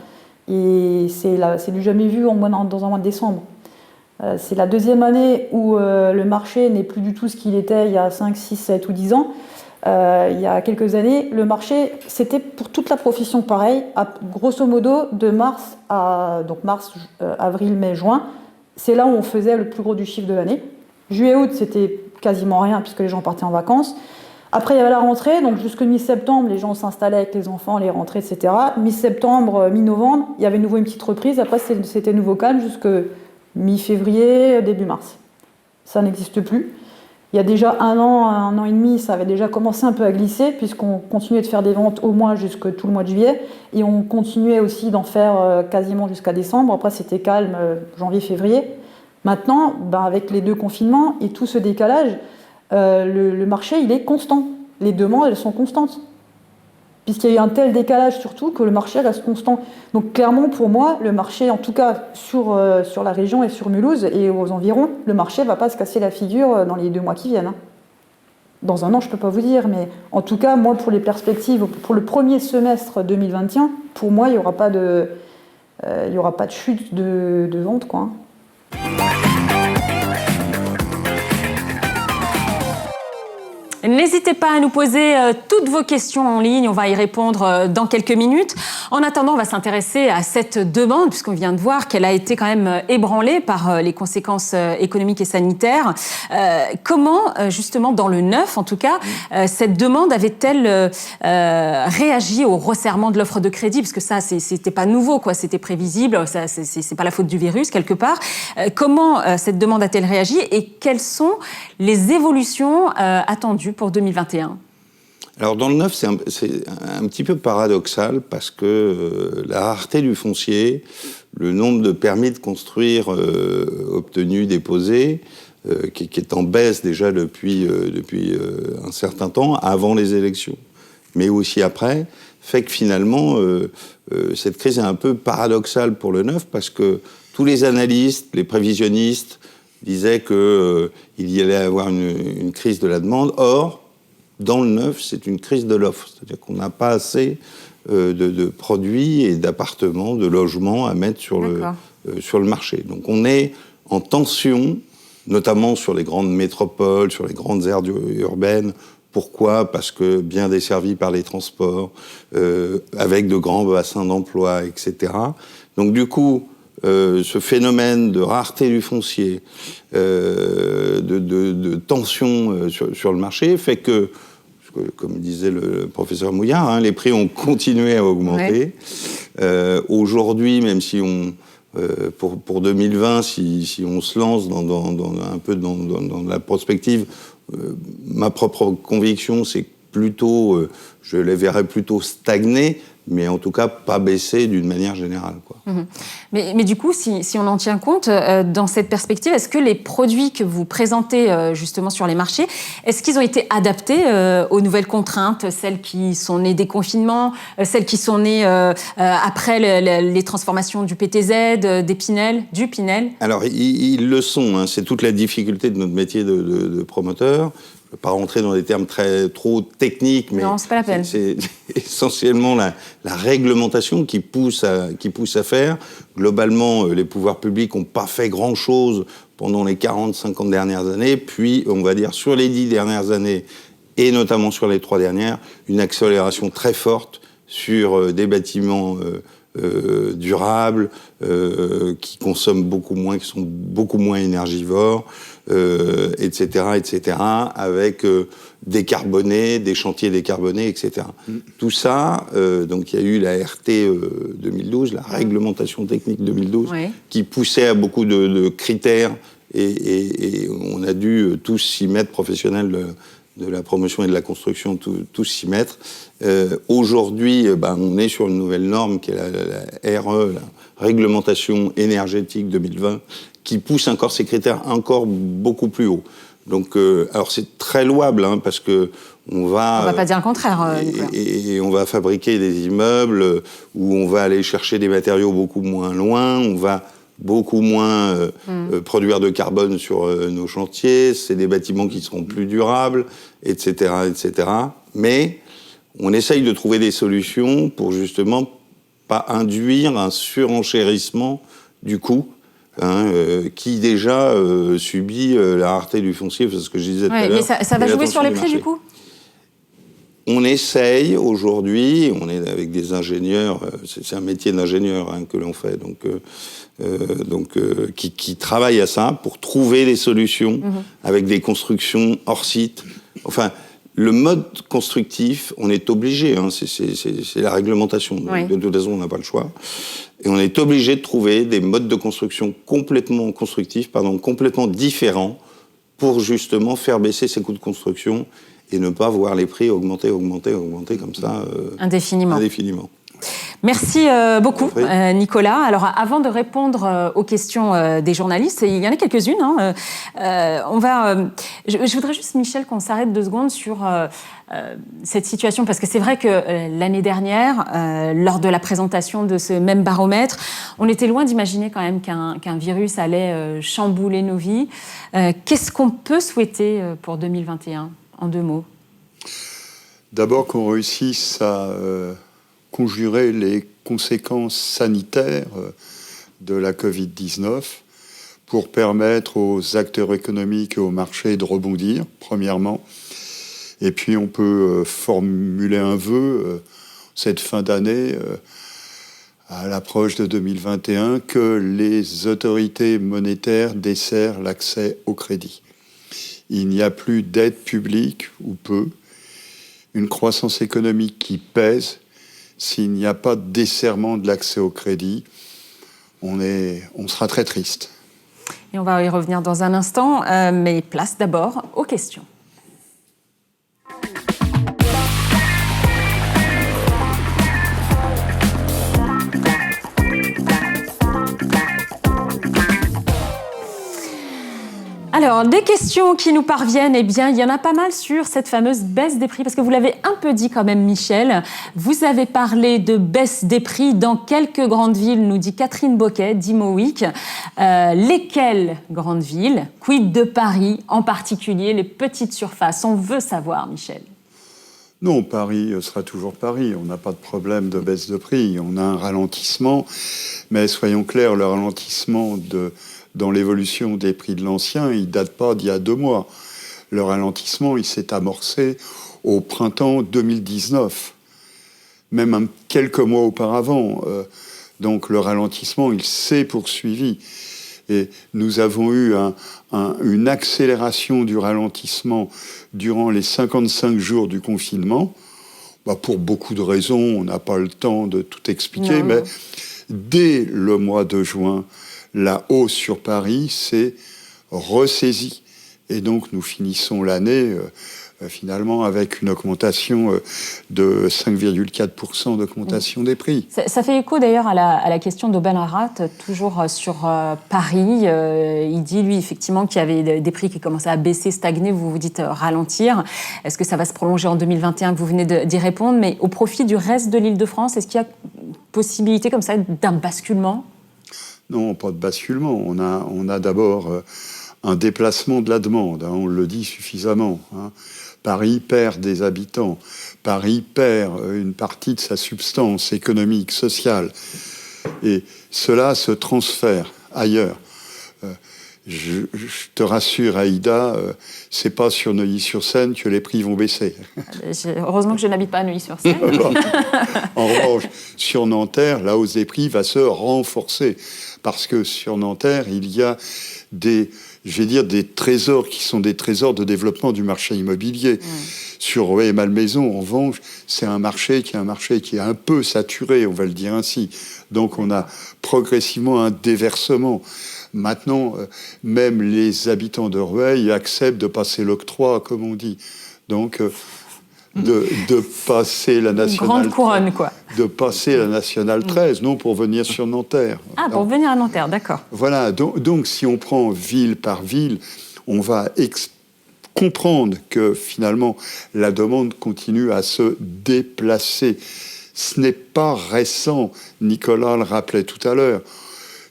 Speaker 5: Et c'est du jamais vu dans un mois de décembre. C'est la deuxième année où le marché n'est plus du tout ce qu'il était il y a 5, 6, 7 ou 10 ans. Il y a quelques années, le marché, c'était pour toute la profession pareil, grosso modo de mars, avril, mai, juin, c'est là où on faisait le plus gros du chiffre de l'année. Juillet, août, c'était quasiment rien puisque les gens partaient en vacances. Après, il y avait la rentrée, donc jusqu'au mi-septembre, les gens s'installaient avec les enfants, les rentrées, etc. Mi-septembre, mi-novembre, il y avait de nouveau une petite reprise. Après, c'était nouveau calme jusqu'à mi-février, début mars. Ça n'existe plus. Il y a déjà un an et demi, ça avait déjà commencé un peu à glisser, puisqu'on continuait de faire des ventes au moins jusqu'à tout le mois de juillet, et on continuait aussi d'en faire quasiment jusqu'à décembre. Après, c'était calme, janvier, février. Maintenant, avec les 2 confinements et tout ce décalage, le marché, il est constant. Les demandes, elles sont constantes. puisqu'il y a eu un tel décalage surtout que le marché reste constant. Donc clairement, pour moi, le marché, en tout cas sur la région et sur Mulhouse et aux environs, le marché ne va pas se casser la figure dans les 2 mois qui viennent. Dans un an, je ne peux pas vous dire, mais en tout cas, moi, pour les perspectives, pour le premier semestre 2021, pour moi, il n'y aura pas de chute de vente, quoi.
Speaker 1: N'hésitez pas à nous poser toutes vos questions en ligne, on va y répondre dans quelques minutes. En attendant, on va s'intéresser à cette demande, puisqu'on vient de voir qu'elle a été quand même ébranlée par les conséquences économiques et sanitaires. Comment, justement, dans le neuf, en tout cas, cette demande avait-elle réagi au resserrement de l'offre de crédit? Parce que ça, c'était pas nouveau, quoi, c'était prévisible, c'est pas la faute du virus, quelque part. Comment cette demande a-t-elle réagi et quelles sont les évolutions attendues pour 2021?
Speaker 6: Alors dans le neuf, c'est un petit peu paradoxal parce que la rareté du foncier, le nombre de permis de construire obtenus, déposés, qui est en baisse déjà depuis un certain temps, avant les élections, mais aussi après, fait que finalement, cette crise est un peu paradoxale pour le neuf parce que tous les analystes, les prévisionnistes disaient qu'il y allait avoir une crise de la demande. Or, dans le neuf, c'est une crise de l'offre. C'est-à-dire qu'on n'a pas assez de produits et d'appartements, de logements à mettre sur le marché. Donc on est en tension, notamment sur les grandes métropoles, sur les grandes aires urbaines. Pourquoi ? Parce que bien desservies par les transports, avec de grands bassins d'emploi, etc. Donc du coup, ce phénomène de rareté du foncier, de tension sur le marché, fait que, comme disait le professeur Mouillard, les prix ont continué à augmenter. Ouais. Aujourd'hui, même si pour 2020, si on se lance un peu dans la prospective, ma propre conviction, c'est plutôt, je les verrais plutôt stagner, mais en tout cas pas baisser d'une manière générale, quoi.
Speaker 1: Mmh. Mais du coup, si on en tient compte, dans cette perspective, est-ce que les produits que vous présentez justement sur les marchés, est-ce qu'ils ont été adaptés aux nouvelles contraintes, celles qui sont nées des confinements, celles qui sont nées après les transformations du PTZ, du Pinel? Alors,
Speaker 6: ils le sont, hein. C'est toute la difficulté de notre métier de promoteur. Je ne veux pas rentrer dans des termes trop techniques, mais
Speaker 1: non, c'est pas la peine.
Speaker 6: C'est essentiellement la réglementation qui pousse à faire. Globalement, les pouvoirs publics n'ont pas fait grand-chose pendant les 40-50 dernières années. Puis, on va dire, sur les 10 dernières années, et notamment sur les 3 dernières, une accélération très forte sur des bâtiments durables, qui consomment beaucoup moins, qui sont beaucoup moins énergivores, etc., avec décarbonés, des chantiers décarbonés, etc. Tout ça, donc il y a eu la RT 2012, la réglementation technique 2012, oui, qui poussait à beaucoup de critères, et on a dû tous s'y mettre, professionnels de la promotion et de la construction, tous s'y mettre. Aujourd'hui, on est sur une nouvelle norme qui est la RE, la réglementation énergétique 2020, qui pousse encore ces critères encore beaucoup plus haut. Donc, alors c'est très louable, parce que on va
Speaker 1: pas dire le contraire.
Speaker 6: Et on va fabriquer des immeubles où on va aller chercher des matériaux beaucoup moins loin, on va beaucoup moins produire de carbone sur nos chantiers, c'est des bâtiments qui seront plus durables, etc., etc. Mais on essaye de trouver des solutions pour justement pas induire un surenchérissement du coût, qui déjà subit la rareté du foncier, c'est ce que je disais tout à l'heure.
Speaker 1: Mais ça va jouer sur les prix du coup ?
Speaker 6: On essaye aujourd'hui, on est avec des ingénieurs, c'est un métier d'ingénieur que l'on fait, qui travaillent à ça pour trouver des solutions avec des constructions hors site. Enfin, le mode constructif, on est obligé, c'est la réglementation, de toute façon on n'a pas le choix, et on est obligé de trouver des modes de construction complètement différents pour justement faire baisser ces coûts de construction et ne pas voir les prix augmenter comme ça.
Speaker 1: Indéfiniment. Merci beaucoup, Nicolas. Alors, avant de répondre aux questions des journalistes, il y en a quelques-unes. Je voudrais juste, Michel, qu'on s'arrête 2 secondes sur cette situation, parce que c'est vrai que l'année dernière, lors de la présentation de ce même baromètre, on était loin d'imaginer quand même qu'un virus allait chambouler nos vies. Qu'est-ce qu'on peut souhaiter pour 2021, en 2 mots?
Speaker 3: D'abord qu'on réussisse à conjurer les conséquences sanitaires de la Covid-19 pour permettre aux acteurs économiques et aux marchés de rebondir, premièrement. Et puis on peut formuler un vœu cette fin d'année, à l'approche de 2021, que les autorités monétaires desserrent l'accès au crédit. Il n'y a plus d'aide publique, ou peu, une croissance économique qui pèse. S'il n'y a pas de desserrement de l'accès au crédit, on sera très triste.
Speaker 1: Et on va y revenir dans un instant, mais place d'abord aux questions. Alors, des questions qui nous parviennent, eh bien, il y en a pas mal sur cette fameuse baisse des prix, parce que vous l'avez un peu dit quand même, Michel. Vous avez parlé de baisse des prix dans quelques grandes villes, nous dit Catherine Boquet, d'Imo Week. Lesquelles grandes villes? Quid de Paris, en particulier, les petites surfaces? On veut savoir, Michel.
Speaker 3: Non, Paris sera toujours Paris. On n'a pas de problème de baisse de prix. On a un ralentissement, mais soyons clairs, le ralentissement dans l'évolution des prix de l'ancien, il ne date pas d'il y a 2 mois. Le ralentissement, il s'est amorcé au printemps 2019, même quelques mois auparavant. Donc le ralentissement, il s'est poursuivi. Et nous avons eu une accélération du ralentissement durant les 55 jours du confinement. Pour beaucoup de raisons, on n'a pas le temps de tout expliquer, mais dès le mois de juin, la hausse sur Paris s'est ressaisie. Et donc, nous finissons l'année, finalement, avec une augmentation de 5,4% d'augmentation des prix.
Speaker 1: Ça fait écho, d'ailleurs, à la question d'Aubin Arat, toujours sur Paris. Il dit, lui, effectivement, qu'il y avait des prix qui commençaient à baisser, stagner, vous vous dites ralentir. Est-ce que ça va se prolonger en 2021? Vous venez d'y répondre, mais au profit du reste de l'Île-de-France, est-ce qu'il y a possibilité, comme ça, d'un basculement?
Speaker 3: Non, pas de basculement. On a d'abord un déplacement de la demande, on le dit suffisamment. Paris perd des habitants, Paris perd une partie de sa substance économique, sociale, et cela se transfère ailleurs. Je te rassure, Aïda, c'est pas sur Neuilly-sur-Seine que les prix vont baisser.
Speaker 1: Heureusement que je n'habite pas à Neuilly-sur-Seine.
Speaker 3: En revanche, sur Nanterre, la hausse des prix va se renforcer. Parce que sur Nanterre, il y a des trésors qui sont des trésors de développement du marché immobilier. Sur Rueil-Malmaison, en revanche, c'est un marché qui est un peu saturé, on va le dire ainsi. Donc on a progressivement un déversement. Maintenant, même les habitants de Rueil acceptent de passer l'octroi, comme on dit. Donc, de passer la nationale...
Speaker 1: Grande couronne, quoi.
Speaker 3: De passer la nationale 13, non, pour venir sur Nanterre.
Speaker 1: Ah, pour venir à Nanterre, d'accord.
Speaker 3: Voilà, donc si on prend ville par ville, on va comprendre que finalement, la demande continue à se déplacer. Ce n'est pas récent, Nicolas le rappelait tout à l'heure.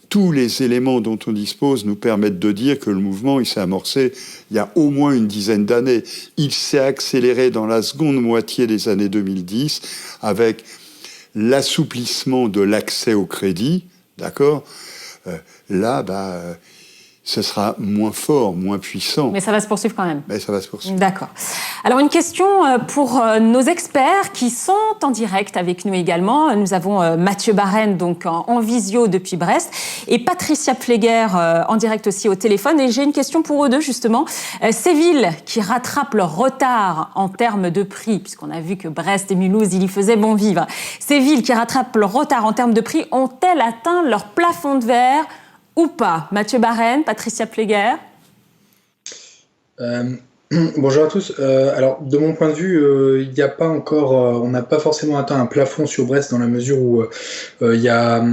Speaker 3: Tous les éléments dont on dispose nous permettent de dire que le mouvement, il s'est amorcé il y a au moins une dizaine d'années. Il s'est accéléré dans la seconde moitié des années 2010 avec l'assouplissement de l'accès au crédit, d'accord ? Ce sera moins fort, moins puissant.
Speaker 1: Mais ça va se poursuivre quand même.
Speaker 3: Mais ça va se poursuivre.
Speaker 1: D'accord. Alors, une question pour nos experts qui sont en direct avec nous également. Nous avons Mathieu Barrenne, donc en visio depuis Brest, et Patricia Pfleger en direct aussi au téléphone. Et j'ai une question pour eux deux, justement. Ces villes qui rattrapent leur retard en termes de prix, puisqu'on a vu que Brest et Mulhouse, il y faisait bon vivre. Ces villes qui rattrapent leur retard en termes de prix, ont-elles atteint leur plafond de verre ou pas? Mathieu Barrenne, Patricia Pfleger.
Speaker 7: Bonjour à tous. Alors, de mon point de vue, il n'y a pas encore, on n'a pas forcément atteint un plafond sur Brest dans la mesure où il y a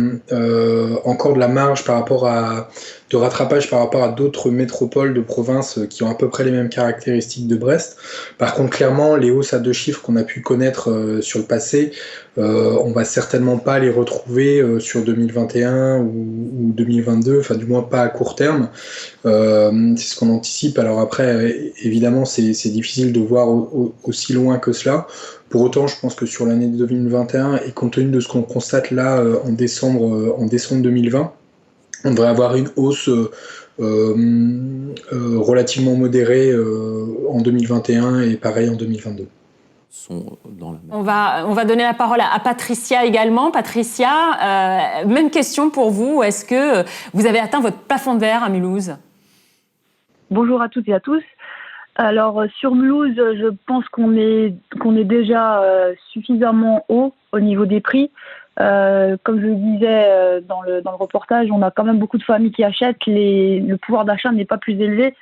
Speaker 7: encore de la marge de rattrapage par rapport à d'autres métropoles de province qui ont à peu près les mêmes caractéristiques de Brest. Par contre, clairement, les hausses à 2 chiffres qu'on a pu connaître sur le passé, on va certainement pas les retrouver sur 2021 ou 2022, enfin du moins pas à court terme. C'est ce qu'on anticipe. Alors après, évidemment, c'est difficile de voir aussi loin que cela. Pour autant, je pense que sur l'année 2021, et compte tenu de ce qu'on constate là en décembre 2020, on devrait avoir une hausse relativement modérée en 2021 et pareil en 2022.
Speaker 1: On va donner la parole à Patricia également. Patricia, même question pour vous. Est-ce que vous avez atteint votre plafond de verre à Mulhouse ?
Speaker 8: Bonjour à toutes et à tous. Alors sur Mulhouse, je pense qu'on est déjà suffisamment haut au niveau des prix. Comme je le disais dans le reportage, on a quand même beaucoup de familles qui achètent. Le pouvoir d'achat n'est pas plus élevé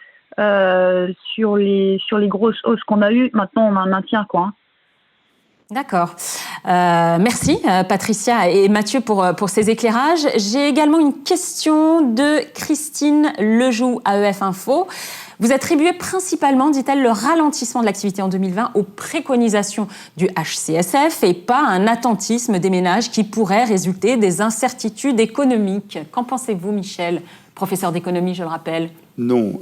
Speaker 8: sur les grosses hausses qu'on a eues. Maintenant, on a un maintien, quoi.
Speaker 1: D'accord. Merci Patricia et Mathieu pour ces éclairages. J'ai également une question de Christine Lejoux, AEF Info. Vous attribuez principalement, dit-elle, le ralentissement de l'activité en 2020 aux préconisations du HCSF et pas à un attentisme des ménages qui pourrait résulter des incertitudes économiques. Qu'en pensez-vous, Michel, professeur d'économie, je le rappelle ?
Speaker 3: Non.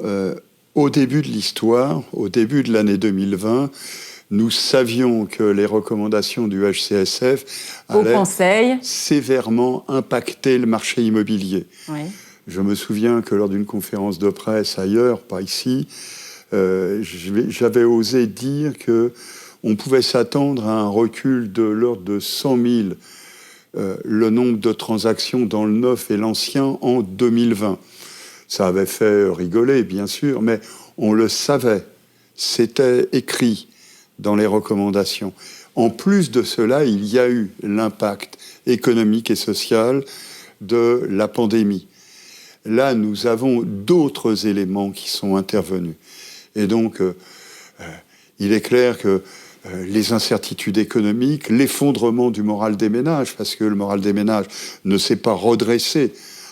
Speaker 3: Au début de l'histoire, au début de l'année 2020, nous savions que les recommandations du HCSF allaient sévèrement impacter le marché immobilier. Oui. Je me souviens que lors d'une conférence de presse ailleurs, pas ici, j'avais osé dire qu'on pouvait s'attendre à un recul de l'ordre de 100 000 le nombre de transactions dans le neuf et l'ancien en 2020. Ça avait fait rigoler, bien sûr, mais on le savait. C'était écrit dans les recommandations. En plus de cela, il y a eu l'impact économique et social de la pandémie. Là, nous avons d'autres éléments qui sont intervenus. Et donc, il est clair que les incertitudes économiques, l'effondrement du moral des ménages, parce que le moral des ménages ne s'est pas redressé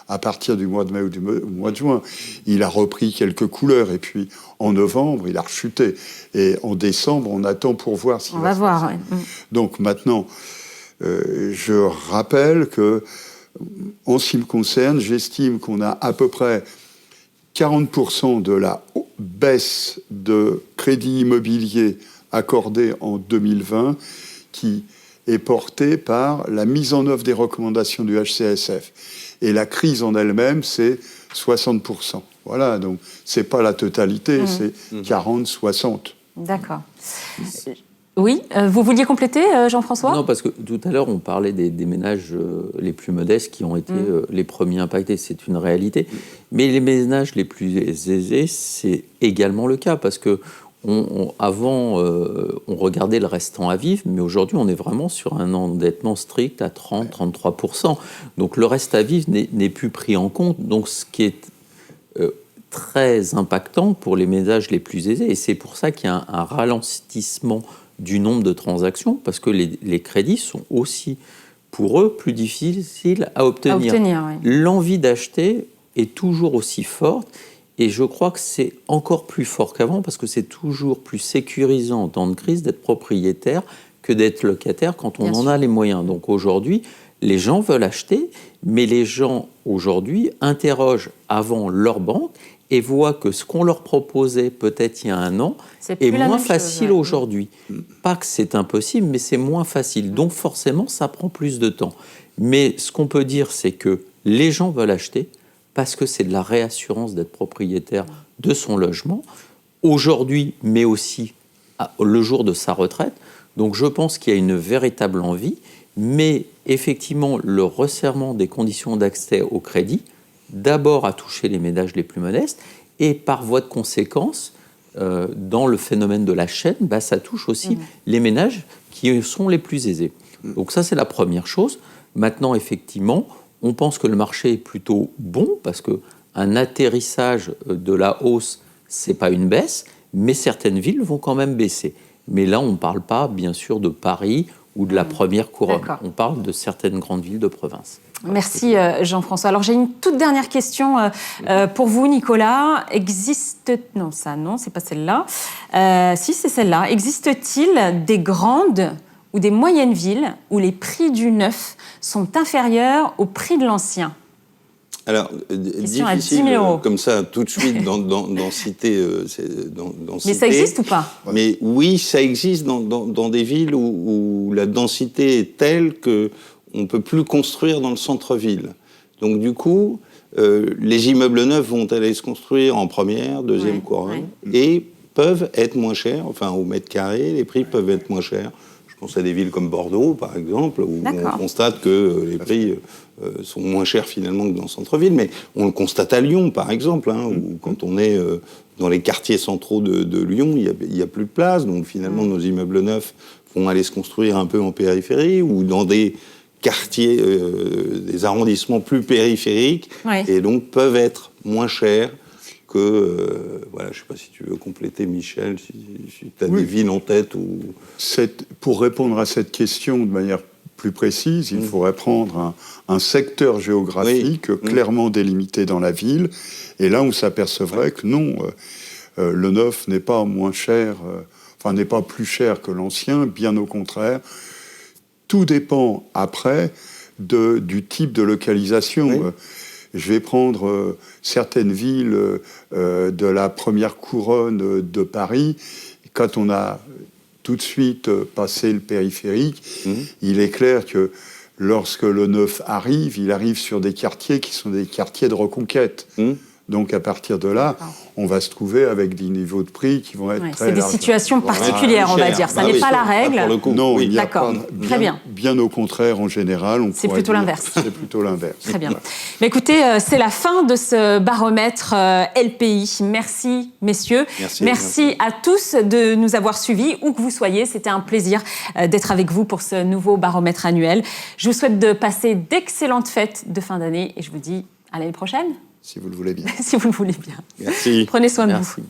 Speaker 3: à partir du mois de mai ou du mois de juin. Il a repris quelques couleurs, et puis en novembre, il a rechuté. Et en décembre, on attend pour voir ce qui va se passer. Oui. Donc maintenant, je rappelle que, en ce qui me concerne, j'estime qu'on a à peu près 40% de la baisse de crédit immobilier accordé en 2020 qui est portée par la mise en œuvre des recommandations du HCSF. Et la crise en elle-même, c'est 60%. Voilà, donc c'est pas la totalité, c'est 40-60.
Speaker 1: D'accord. Oui, vous vouliez compléter, Jean-François ?
Speaker 2: Non, parce que tout à l'heure, on parlait des ménages les plus modestes qui ont été les premiers impactés. C'est une réalité. Mais les ménages les plus aisés, c'est également le cas, parce que avant, on regardait le restant à vivre, mais aujourd'hui, on est vraiment sur un endettement strict à 30-33%. Donc, le reste à vivre n'est plus pris en compte. Donc, ce qui est très impactant pour les ménages les plus aisés, et c'est pour ça qu'il y a un ralentissement du nombre de transactions, parce que les crédits sont aussi, pour eux, plus difficiles à obtenir. Oui. L'envie d'acheter est toujours aussi forte. Et je crois que c'est encore plus fort qu'avant, parce que c'est toujours plus sécurisant en temps de crise d'être propriétaire que d'être locataire quand on en a les moyens. Donc aujourd'hui, les gens veulent acheter, mais les gens aujourd'hui interrogent avant leur banque et voient que ce qu'on leur proposait peut-être il y a un an est moins facile aujourd'hui. Pas que c'est impossible, mais c'est moins facile. Donc forcément, ça prend plus de temps. Mais ce qu'on peut dire, c'est que les gens veulent acheter, parce que c'est de la réassurance d'être propriétaire de son logement, aujourd'hui, mais aussi le jour de sa retraite. Donc je pense qu'il y a une véritable envie, mais effectivement, le resserrement des conditions d'accès au crédit, d'abord à toucher les ménages les plus modestes, et par voie de conséquence, dans le phénomène de la chaîne, ça touche aussi les ménages qui sont les plus aisés. Donc ça, c'est la première chose. Maintenant, effectivement, on pense que le marché est plutôt bon, parce qu'un atterrissage de la hausse, ce n'est pas une baisse, mais certaines villes vont quand même baisser. Mais là, on ne parle pas, bien sûr, de Paris ou de la première couronne.
Speaker 1: D'accord.
Speaker 2: On parle de certaines grandes villes de province.
Speaker 1: Merci Jean-François. Alors j'ai une toute dernière question pour vous, Nicolas. Non, c'est pas celle-là. Si, c'est celle-là. Existe-t-il des grandes ou des moyennes villes où les prix du neuf sont inférieurs au prix de l'ancien?
Speaker 6: Alors,
Speaker 1: Question à 10 000
Speaker 6: difficile comme ça tout de suite d'en citer.
Speaker 1: Mais ça existe ou pas?
Speaker 6: Mais oui, ça existe dans des villes où la densité est telle que on peut plus construire dans le centre-ville. Donc du coup, les immeubles neufs vont aller se construire en première, deuxième couronne, et peuvent être moins chers. Enfin, au mètre carré, les prix peuvent être moins chers. Je pense à des villes comme Bordeaux, par exemple, où on constate que les prix sont moins chers finalement que dans le centre-ville. Mais on le constate à Lyon, par exemple, où quand on est dans les quartiers centraux de Lyon, il n'y a plus de place. Donc finalement, nos immeubles neufs vont aller se construire un peu en périphérie ou dans des quartiers, des arrondissements plus périphériques, et donc peuvent être moins chers que... voilà, je ne sais pas si tu veux compléter, Michel, si tu as des villes en tête ou...
Speaker 3: Pour répondre à cette question de manière plus précise, il faudrait prendre un secteur géographique clairement délimité dans la ville, et là on s'apercevrait que non, le neuf n'est pas moins cher, n'est pas plus cher que l'ancien, bien au contraire. Tout dépend après du type de localisation. Je vais prendre certaines villes de la première couronne de Paris. Quand on a tout de suite passé le périphérique, il est clair que lorsque le neuf arrive, il arrive sur des quartiers qui sont des quartiers de reconquête. Donc à partir de là, on va se trouver avec des niveaux de prix qui vont être très
Speaker 1: c'est des
Speaker 3: larges.
Speaker 1: situations particulières, on va dire. Ça n'est pas la règle.
Speaker 3: Non, il n'y a pas.
Speaker 1: Très bien.
Speaker 3: Bien au contraire, en général,
Speaker 1: c'est plutôt l'inverse.
Speaker 3: C'est plutôt l'inverse.
Speaker 1: Très bien. Mais écoutez, c'est la fin de ce baromètre LPI. Merci, messieurs. Merci à tous de nous avoir suivis, où que vous soyez. C'était un plaisir d'être avec vous pour ce nouveau baromètre annuel. Je vous souhaite de passer d'excellentes fêtes de fin d'année et je vous dis à l'année prochaine.
Speaker 3: Si vous le voulez bien.
Speaker 1: Si vous le voulez bien.
Speaker 6: Merci.
Speaker 1: Prenez soin de
Speaker 2: vous.